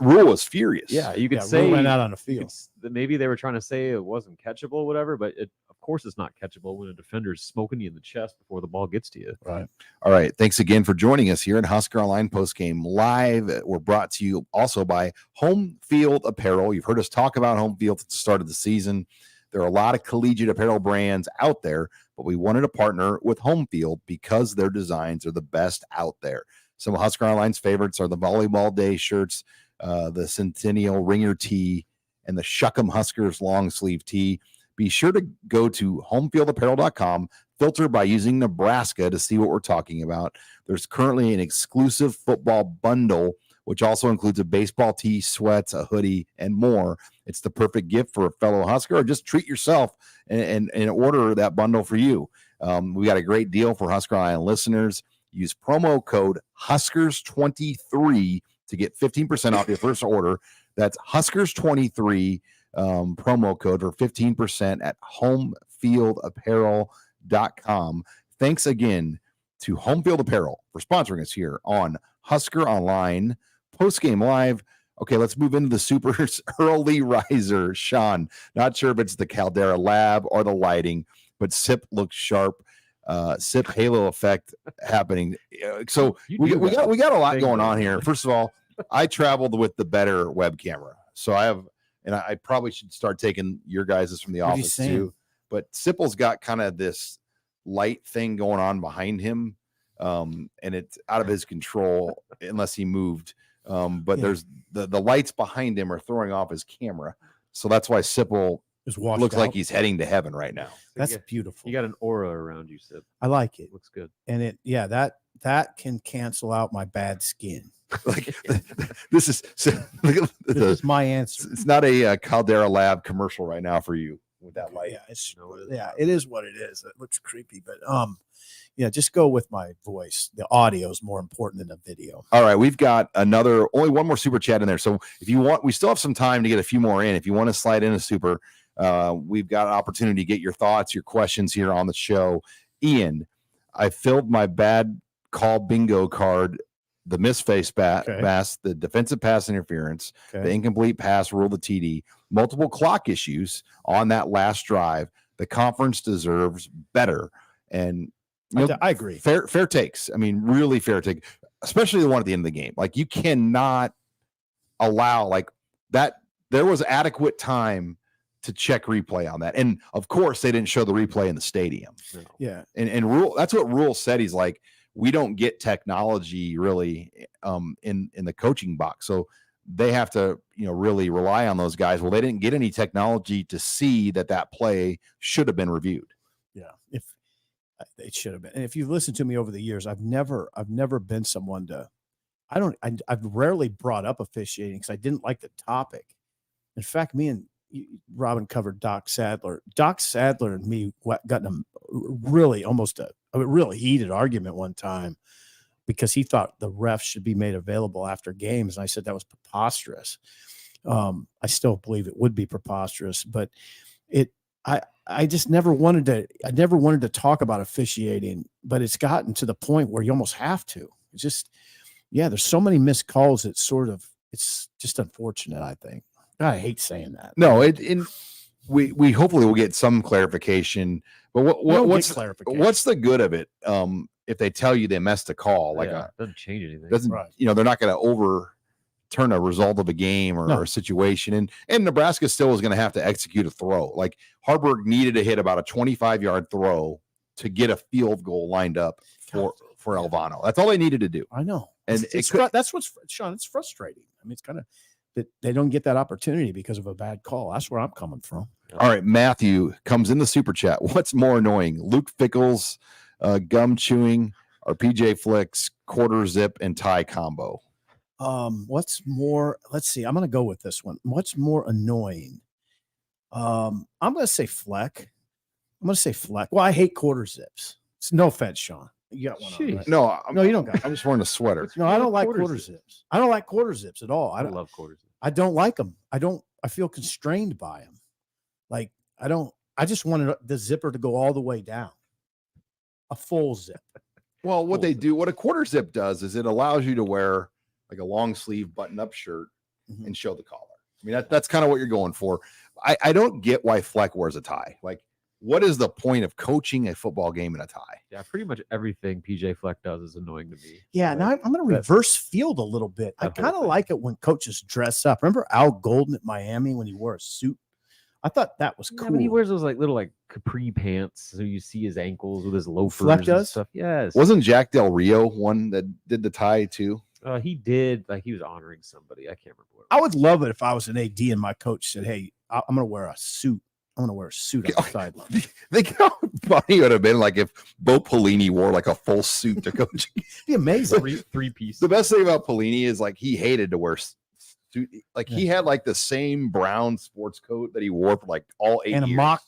Rule was furious. yeah, you could Rule say went out on the field. Maybe they were trying to say it wasn't catchable or whatever, but of course it's not catchable when a defender's smoking you in the chest before the ball gets to you. Right. All right. Thanks again for joining us here in Husker Online Postgame Live. We're brought to you also by Homefield Apparel. You've heard us talk about Homefield at the start of the season. There are a lot of collegiate apparel brands out there, but we wanted to partner with Homefield because their designs are the best out there. Some of Husker Online's favorites are the Volleyball Day shirts, the Centennial Ringer tee, and the Shuck'em Huskers long sleeve tee. Be sure to go to homefieldapparel.com, filter by using Nebraska to see what we're talking about. There's currently an exclusive football bundle, which also includes a baseball tee, sweats, a hoodie, and more. It's the perfect gift for a fellow Husker, or just treat yourself and order that bundle for you. We got a great deal for Husker Online listeners. Use promo code Huskers23 to get 15% off your first order. That's Huskers23 promo code for 15% at homefieldapparel.com. Thanks again to Homefield Apparel for sponsoring us here on Husker Online Postgame Live. Okay, let's move into the Super's early riser. Sean, not sure if it's the Caldera Lab or the lighting, but SIP looks sharp. SIP halo effect happening. So we got a lot going on here. First of all, I traveled with the better web camera, so I probably should start taking your guys' from the office too. But Sipple's got kind of this light thing going on behind him, and it's out of his control unless he moved. But there's the lights behind him are throwing off his camera, so that's why Sipple looks like he's heading to heaven right now. That's beautiful. You got an aura around you, Sip. I like it. Looks good. And that can cancel out my bad skin. Like this is my answer. It's not a Caldera Lab commercial right now for you with that light. Yeah, it is what it is. It looks creepy, but just go with my voice. The audio is more important than the video. All right, we've got only one more super chat in there. So if you want, we still have some time to get a few more in. If you want to slide in a super, we've got an opportunity to get your thoughts, your questions here on the show. Ian, I filled my bad call bingo card. The misfaced pass, the defensive pass interference, the incomplete pass ruled the TD, multiple clock issues on that last drive. The conference deserves better. And I agree. Fair takes. I mean, really fair take, especially the one at the end of the game. Like, you cannot allow like that. There was adequate time to check replay on that. And of course, they didn't show the replay in the stadium. No. Yeah. And Rule, that's what Rule said. He's like, we don't get technology really in the coaching box. So they have to, really rely on those guys. Well, they didn't get any technology to see that play should have been reviewed. Yeah. If it should have been. And if you've listened to me over the years, I've never been someone I've rarely brought up officiating because I didn't like the topic. In fact, me and Robin covered Doc Sadler. Doc Sadler and me got in a really heated argument one time because he thought the refs should be made available after games. And I said that was preposterous. I still believe it would be preposterous, but I just never wanted to talk about officiating, but it's gotten to the point where you almost have to. It's just, there's so many missed calls. It's just unfortunate, I think. I hate saying that. No, we hopefully will get some clarification. But what's the good of it? If they tell you they messed a call, doesn't change anything. They're not going to overturn a result of a game or a situation. And Nebraska still is going to have to execute a throw. Like, Haarberg needed to hit about a 25-yard throw to get a field goal lined up for Elvano. That's all they needed to do. I know. And that's what's, Sean, it's frustrating. I mean, it's kind of that they don't get that opportunity because of a bad call. That's where I'm coming from. All right, Matthew comes in the super chat. What's more annoying, Luke Fickell's gum chewing or PJ Flick's quarter zip and tie combo? What's more? Let's see. I'm going to go with this one. What's more annoying? I'm going to say Fleck. Well, I hate quarter zips. It's no offense, Sean. You got one on, right? No, you don't got. I'm just wearing a sweater. No, I don't like quarter zips. I don't like quarter zips at all. I love quarter zips. I don't like them. I feel constrained by them. Like, I just wanted the zipper to go all the way down. a full zip. Well, what Full they zip. do, what a quarter zip does is it allows you to wear like a long sleeve button up shirt and show the collar. I mean, that's kind of what you're going for. I don't get why Fleck wears a tie. Like, what is the point of coaching a football game in a tie? Yeah, pretty much everything PJ Fleck does is annoying to me. Yeah, now I'm going to reverse field a little bit. I kind of like it when coaches dress up. Remember Al Golden at Miami when he wore a suit? I thought that was cool. But he wears those like little like capri pants, so you see his ankles with his loafers Fleck and does? stuff. Yes, Wasn't Jack Del Rio one that did the tie too? he did. Like he was honoring somebody. I can't remember. What I would love it if I was an AD and my coach said, "Hey, I'm going to wear a suit. I'm going to wear a suit on the sideline." Think how funny it would have been like if Bo Pelini wore like a full suit to coach. It'd be amazing. three piece. The best thing about Pelini is like he hated to wear suit. Like he had like the same brown sports coat that he wore for like all 8 and a years. mock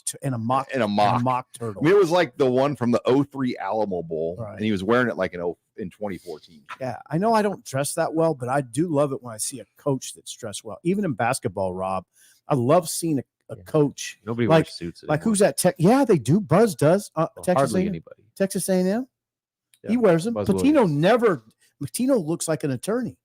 turtle. I mean, it was like the one from the 03 Alamo Bowl, Right. and he was wearing it like in 2014. Yeah, I know I don't dress that well, but I do love it when I see a coach that's dressed well. Even in basketball, Rob, I love seeing a coach. Nobody like, wears suits like anymore. who's that? Yeah, they do. Buzz does. Texas Hardly A&M. anybody. Texas A&M. Yeah, He wears them. Buzz Patino Williams. Patino looks like an attorney.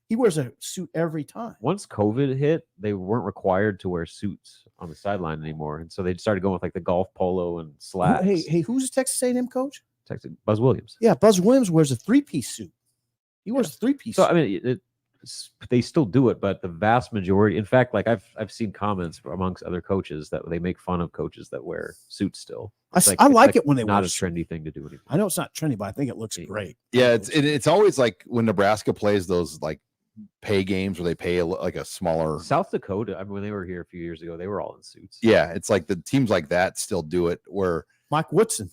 He wears a suit every time. Once COVID hit, they weren't required to wear suits on the sideline anymore, and so they started going with like the golf polo and slacks. Hey, who's the Texas A&M coach? Buzz Williams. Yeah, Buzz Williams wears a 3-piece suit. He wears a 3-piece So suit. I mean, they still do it, but the vast majority, in fact, like I've seen comments amongst other coaches that they make fun of coaches that wear suits still. I like it when they not wear a trendy thing to do anymore. I know it's not trendy, but I think it looks great. Yeah, it's always like when Nebraska plays those like pay games where they pay like a smaller. South Dakota, I mean, when they were here a few years ago, they were all in suits. Yeah, it's like the teams like that still do it. Where Mike Woodson.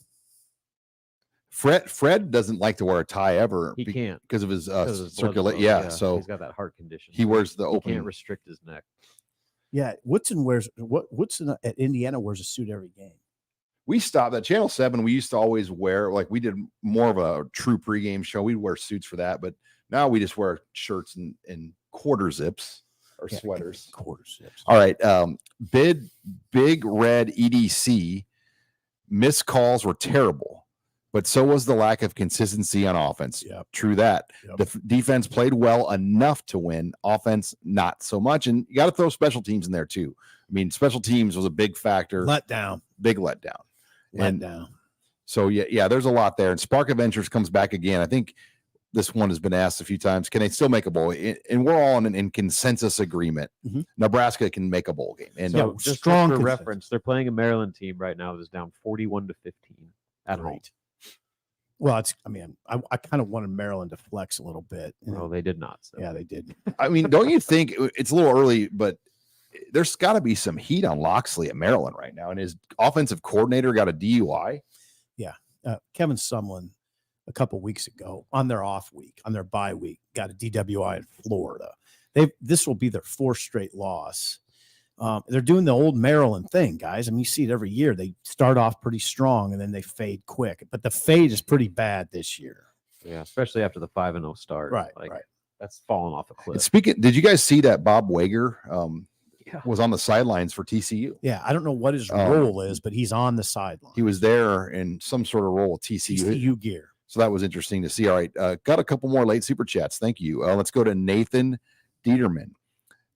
Fred doesn't like to wear a tie ever. He can't because of his blood circulate. flow. Yeah, so he's got that heart condition. he wears the He open. can't restrict his neck. Yeah, Woodson at Indiana wears a suit every game. We stopped at Channel 7. We used to always wear, like, we did more of a true pregame show. We'd wear suits for that, but now we just wear shirts and quarter zips or sweaters. Quarter zips. All right. Big Red EDC missed calls were terrible, but so was the lack of consistency on offense. Yep. True that. Yep. The defense played well enough to win, offense not so much. And you got to throw special teams in there too. I mean, special teams was a big factor. Big letdown. So yeah, there's a lot there. And Spark Adventures comes back again. I think this one has been asked a few times. Can they still make a bowl? And we're all in consensus agreement. Mm-hmm. Nebraska can make a bowl game. And So just strong for consensus. reference, they're playing a Maryland team right now that's down 41-15 at home. Well, I kind of wanted Maryland to flex a little bit. No, they did not. So. Yeah, they did. I mean, don't you think it's a little early, but there's got to be some heat on Loxley at Maryland right now. And his offensive coordinator got a DUI. Yeah. Kevin Sumlin, a couple weeks ago on their bye week, got a DWI in Florida. This will be their fourth straight loss. They're doing the old Maryland thing, guys. I mean, you see it every year. They start off pretty strong and then they fade quick, but the fade is pretty bad this year. Yeah, especially after the 5-0 start. Right. That's fallen off a cliff. And speaking, did you guys see that Bob Wager was on the sidelines for TCU? Yeah, I don't know what his role is, but he's on the sideline. He was there in some sort of role with TCU gear. So that was interesting to see. All right, got a couple more late super chats. Thank you. Let's go to Nathan Dieterman.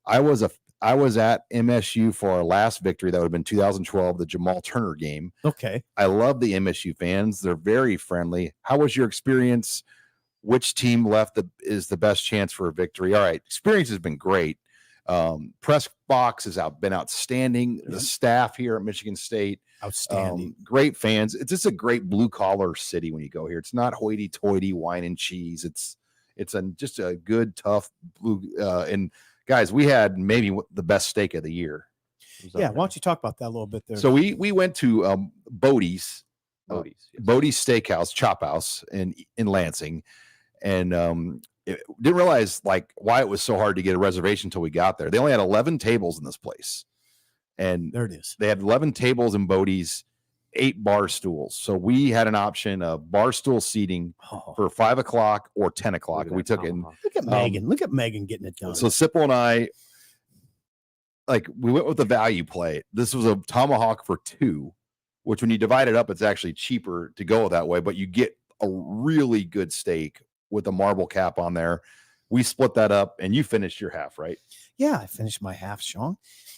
I was at MSU for our last victory. That would have been 2012, the Jamal Turner game. Okay. I love the MSU fans. They're very friendly. How was your experience? Which team left is the best chance for a victory? All right, experience has been great. Press box has been outstanding. The staff here at Michigan State, outstanding. Great fans. It's just a great blue collar city when you go here. It's not hoity toity wine and cheese. It's just a good, tough blue. And guys, we had maybe the best steak of the year. Yeah, why don't you talk about that a little bit there? So we went to Bodie's Steakhouse, Chop House in Lansing, and didn't realize why it was so hard to get a reservation until we got there. They only had 11 tables in this place, and there it is. They had 11 tables in Bodie's, 8 bar stools. So we had an option of bar stool seating for 5 o'clock or 10 o'clock. We took it. Look at Megan. Look at Megan getting it done. So Sipple and I, we went with the value play. This was a tomahawk for 2 which when you divide it up, it's actually cheaper to go that way, but you get a really good steak with a marble cap on there. We split that up and you finished your half, right? Yeah, I finished my half, Sean.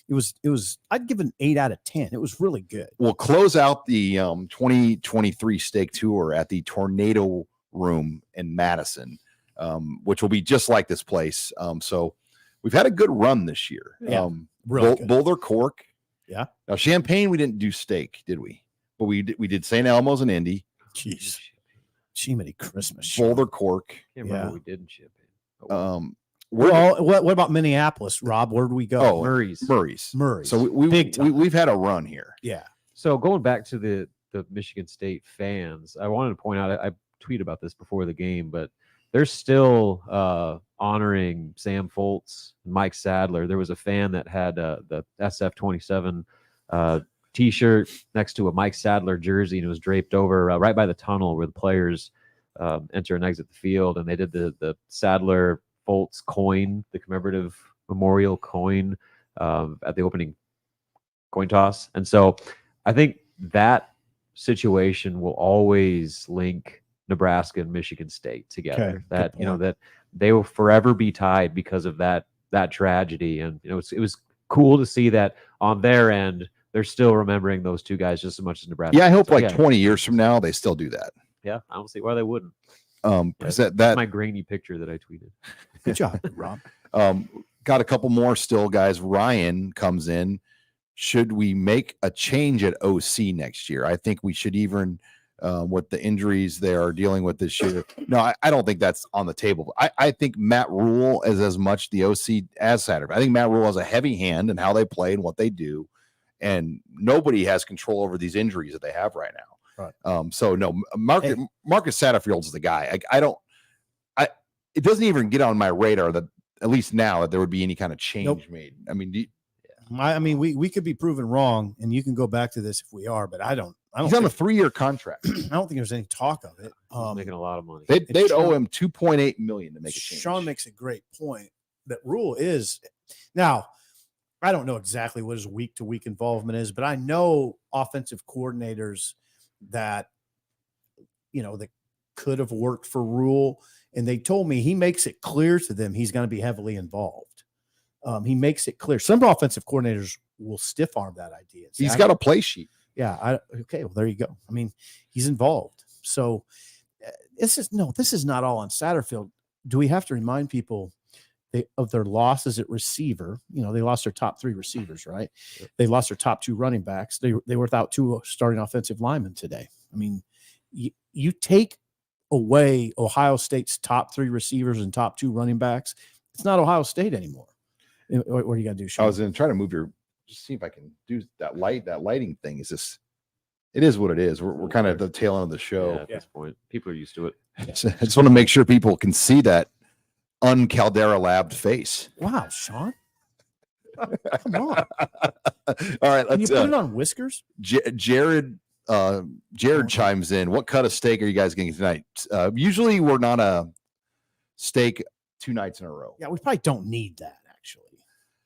It was I'd give it an 8 out of 10. It was really good. We'll close out the 2023 steak tour at the Tornado Room in Madison, which will be just like this place. So we've had a good run this year. Yeah, really good. Boulder Cork. Yeah. Now Champaign, we didn't do steak, did we? But we did St. Elmo's and Indy. Jeez. Jiminy Christmas. Boulder Cork. Can't remember what we did in Champaign. Well, what about Minneapolis, Rob? Where do we go? Oh, Murray's. So we've had a run here. Yeah. So going back to the Michigan State fans, I wanted to point out, I tweeted about this before the game, but they're still honoring Sam Foltz and Mike Sadler. There was a fan that had the SF-27 T-shirt next to a Mike Sadler jersey, and it was draped over right by the tunnel where the players enter and exit the field, and they did the Sadler Foltz coin, the commemorative memorial coin at the opening coin toss. And so I think that situation will always link Nebraska and Michigan State together. Okay, that they will forever be tied because of that tragedy. And it was cool to see that on their end they're still remembering those two guys just as much as Nebraska. Yeah, I hope 20 years from now they still do that. Yeah, I don't see why they wouldn't. That's my grainy picture that I tweeted. Good job, Rob. Got a couple more still, guys. Ryan comes in. Should we make a change at OC next year? I think we should, even with the injuries they are dealing with this year. No, I don't think that's on the table. I think Matt Rule is as much the OC as Saturday. I think Matt Rule has a heavy hand in how they play and what they do, and nobody has control over these injuries that they have right now. Right. So no, Marcus Satterfield's the guy. It doesn't even get on my radar that at least now that there would be any kind of change made. I mean, we could be proven wrong, and you can go back to this if we are, but I don't. He's on a 3-year contract. I don't think there's any talk of it. Making a lot of money. They'd owe him $2.8 million to make a change. Sean makes a great point. That Rule is now. I don't know exactly what his week-to-week involvement is, but I know offensive coordinators that that could have worked for Rule, and they told me he makes it clear to them he's going to be heavily involved. He makes it clear. Some offensive coordinators will stiff arm that idea. He's got a play sheet. Yeah. Okay. Well, there you go. I mean, he's involved. So this is not all on Satterfield. Do we have to remind people of their losses at receiver? They lost their top 3 receivers, right? They lost their top 2 running backs. They were without 2 starting offensive linemen today. I mean, you take away Ohio State's top 3 receivers and top 2 running backs, it's not Ohio State anymore. What are you gonna do, Sean? I was going to try to move just see if I can do that lighting thing. It is what it is. We're kind of at the tail end of the show. Yeah, at this point, people are used to it. I just want to make sure people can see that un-Caldera labbed face. Wow, Sean. Come on. All right, Can you put it on whiskers? Jared chimes in. What cut of steak are you guys getting tonight? Usually we're not a steak 2 nights in a row. Yeah, we probably don't need that actually.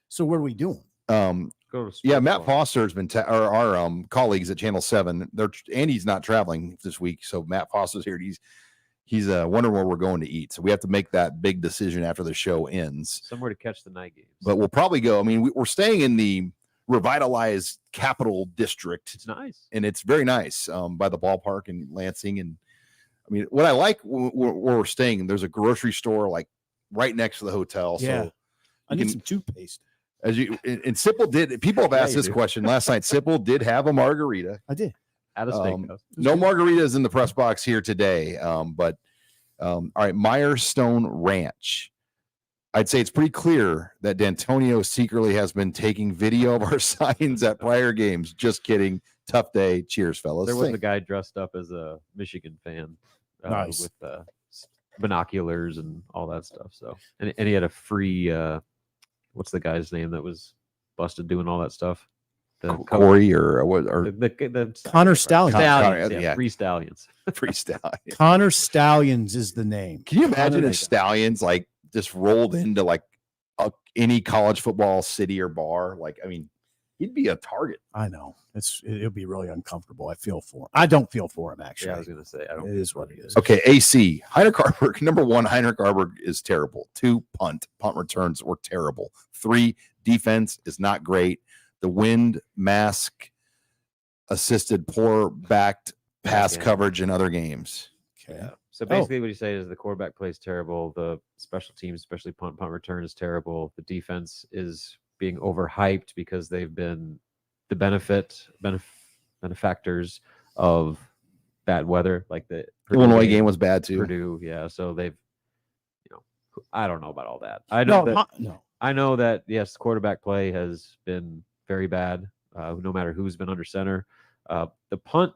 So what are we doing? Matt Foster has been our colleagues at Channel 7. Andy's not traveling this week, so Matt Foster's here. He's wondering where we're going to eat. So we have to make that big decision after the show ends. Somewhere to catch the night games. But we'll probably go. I mean, we're staying in the revitalized Capital District. It's nice. And it's very nice by the ballpark in Lansing. And I mean, what I like where we're staying, there's a grocery store like right next to the hotel. Yeah. So I need some toothpaste. And Sipple did. People have asked this question last night. Sipple did have a margarita. I did. At a steakhouse. No margaritas in the press box here today. But all right, Mirestone Ranch. I'd say it's pretty clear that D'Antonio secretly has been taking video of our signs at prior games. Just kidding. Tough day. Cheers, fellas. There was a guy dressed up as a Michigan fan nice. With binoculars and all that stuff. So, and he had a free, what's the guy's name that was busted doing all that stuff? Corey or what? Or the Connor Stallions. Free Stallions. Free Stallions. Connor Stallions is the name. Can you imagine if Stallions like just rolled into like any college football city or bar? Like, I mean, He'd be a target. I know it'll be really uncomfortable. I feel for him. I don't feel for him actually. Yeah, I was gonna say I don't. It is what it is. Okay, AC Heinrich Haarberg. Number 1, Heinrich Haarberg is terrible. 2, punt returns were terrible. 3, defense is not great. The wind mask assisted poor backed pass coverage in other games. Okay. Yeah. So basically, what you say is the quarterback plays terrible. The special teams, especially punt return, is terrible. The defense is being overhyped because they've been the benefactors of bad weather, like the Illinois game was bad too. Purdue, yeah. So they've, I don't know about all that. I know that yes, quarterback play has been very bad. No matter who's been under center, the punt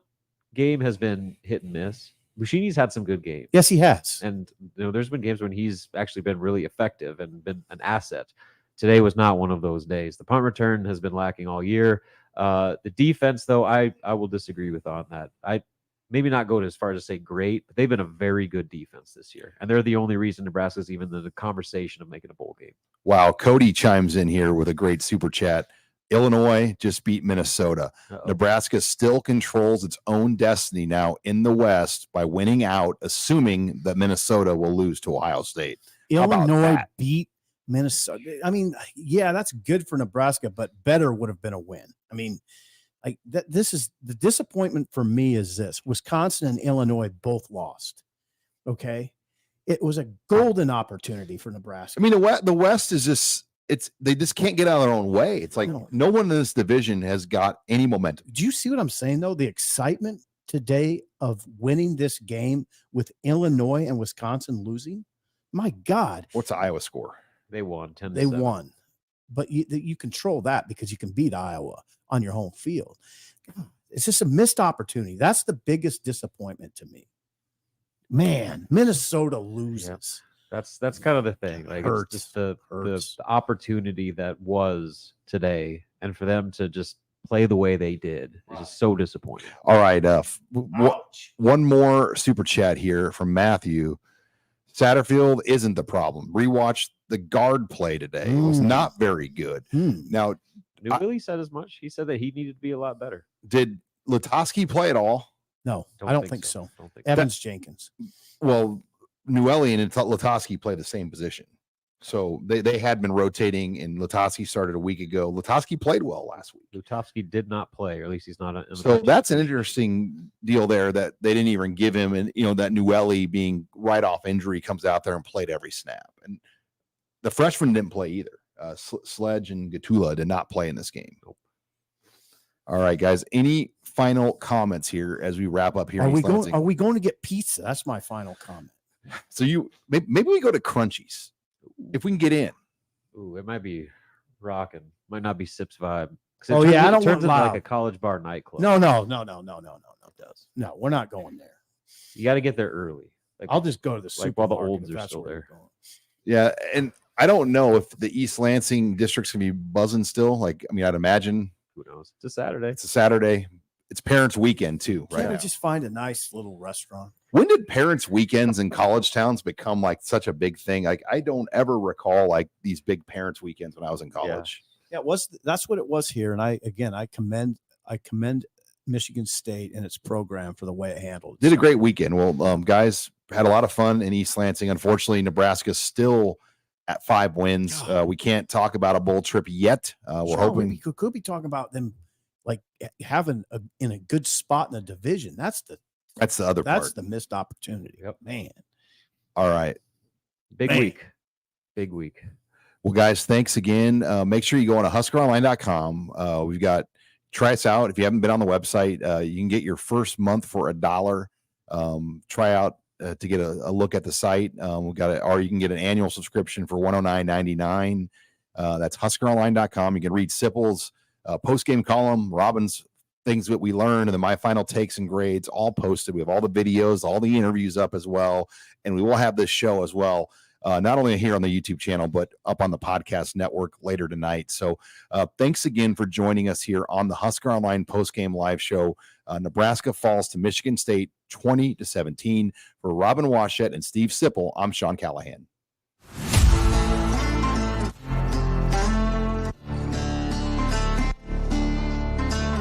game has been hit and miss. Buschini's had some good games. Yes, he has. And there's been games when he's actually been really effective and been an asset. Today was not one of those days. The punt return has been lacking all year. The defense, though, I will disagree with on that. I maybe not go as far as to say great, but they've been a very good defense this year. And they're the only reason Nebraska's even in the conversation of making a bowl game. Wow. Cody chimes in here with a great super chat. Illinois just beat Minnesota. Nebraska still controls its own destiny now in the West by winning out, assuming that Minnesota will lose to Ohio State. Illinois beat Minnesota. I mean, yeah, that's good for Nebraska, but better would have been a win. I mean, like this is the disappointment for me is this: Wisconsin and Illinois both lost. Okay, it was a golden opportunity for Nebraska. I mean, the West is just. They just can't get out of their own way. It's like no one in this division has got any momentum. Do you see what I'm saying, though? The excitement today of winning this game with Illinois and Wisconsin losing. My God. What's the Iowa score? They won 10-7. They won. But you control that because you can beat Iowa on your home field. It's just a missed opportunity. That's the biggest disappointment to me. Man, Minnesota loses. Yep. That's kind of the thing. Like it's just the opportunity that was today, and for them to just play the way they did is just so disappointing. All right, one more super chat here from Matthew. Satterfield isn't the problem. Rewatch the guard play today. It was not very good. Now, Willie said as much. He said that he needed to be a lot better. Did Latowski play at all? No, I don't think so. Evans Jenkins. Well, Newelli and Latowski play the same position. So they had been rotating, and Latowski started a week ago. Latowski played well last week. Latowski did not play, or at least he's not. So that's an interesting deal there that they didn't even give him. And, that Newelli being right off injury comes out there and played every snap. And the freshman didn't play either. Sledge and Gatula did not play in this game. Nope. All right, guys. Any final comments here as we wrap up here? Are we going to get pizza? That's my final comment. So maybe we go to Crunchies if we can get in. Ooh, it might be rocking. Might not be Sips vibe. Oh yeah, I don't want like a college bar nightclub. No. It does. No, we're not going there. You got to get there early. Like, I'll just go to the supermarket while the olds are still there. Yeah, and I don't know if the East Lansing district's gonna be buzzing still. Like, I mean, I'd imagine. Who knows? It's a Saturday. It's parents' weekend too, right? Can't we just find a nice little restaurant? When did parents' weekends in college towns become like such a big thing? Like, I don't ever recall like these big parents' weekends when I was in college. Yeah, that's what it was here. And I commend Michigan State and its program for the way it handled it. Did a great weekend. Well, guys had a lot of fun in East Lansing. Unfortunately, Nebraska's still at 5 wins. We can't talk about a bowl trip yet. We're hoping we could be talking about them like having in a good spot in the division. That's the other part. That's the missed opportunity. Yep. Man. All right. Big week. Well, guys, thanks again. Make sure you go on to HuskerOnline.com. We've got try us out. If you haven't been on the website, you can get your first month for $1. Try out to get a look at the site. We've got it, or you can get an annual subscription for $109.99. That's HuskerOnline.com. You can read Sipple's post-game column, Robin's things that we learned, and then my final takes and grades all posted. We have all the videos, all the interviews up as well. And we will have this show as well, not only here on the YouTube channel, but up on the podcast network later tonight. So thanks again for joining us here on the Husker Online post-game live show. Nebraska falls to Michigan State 20-17. For Robin Washett and Steve Sipple, I'm Sean Callahan.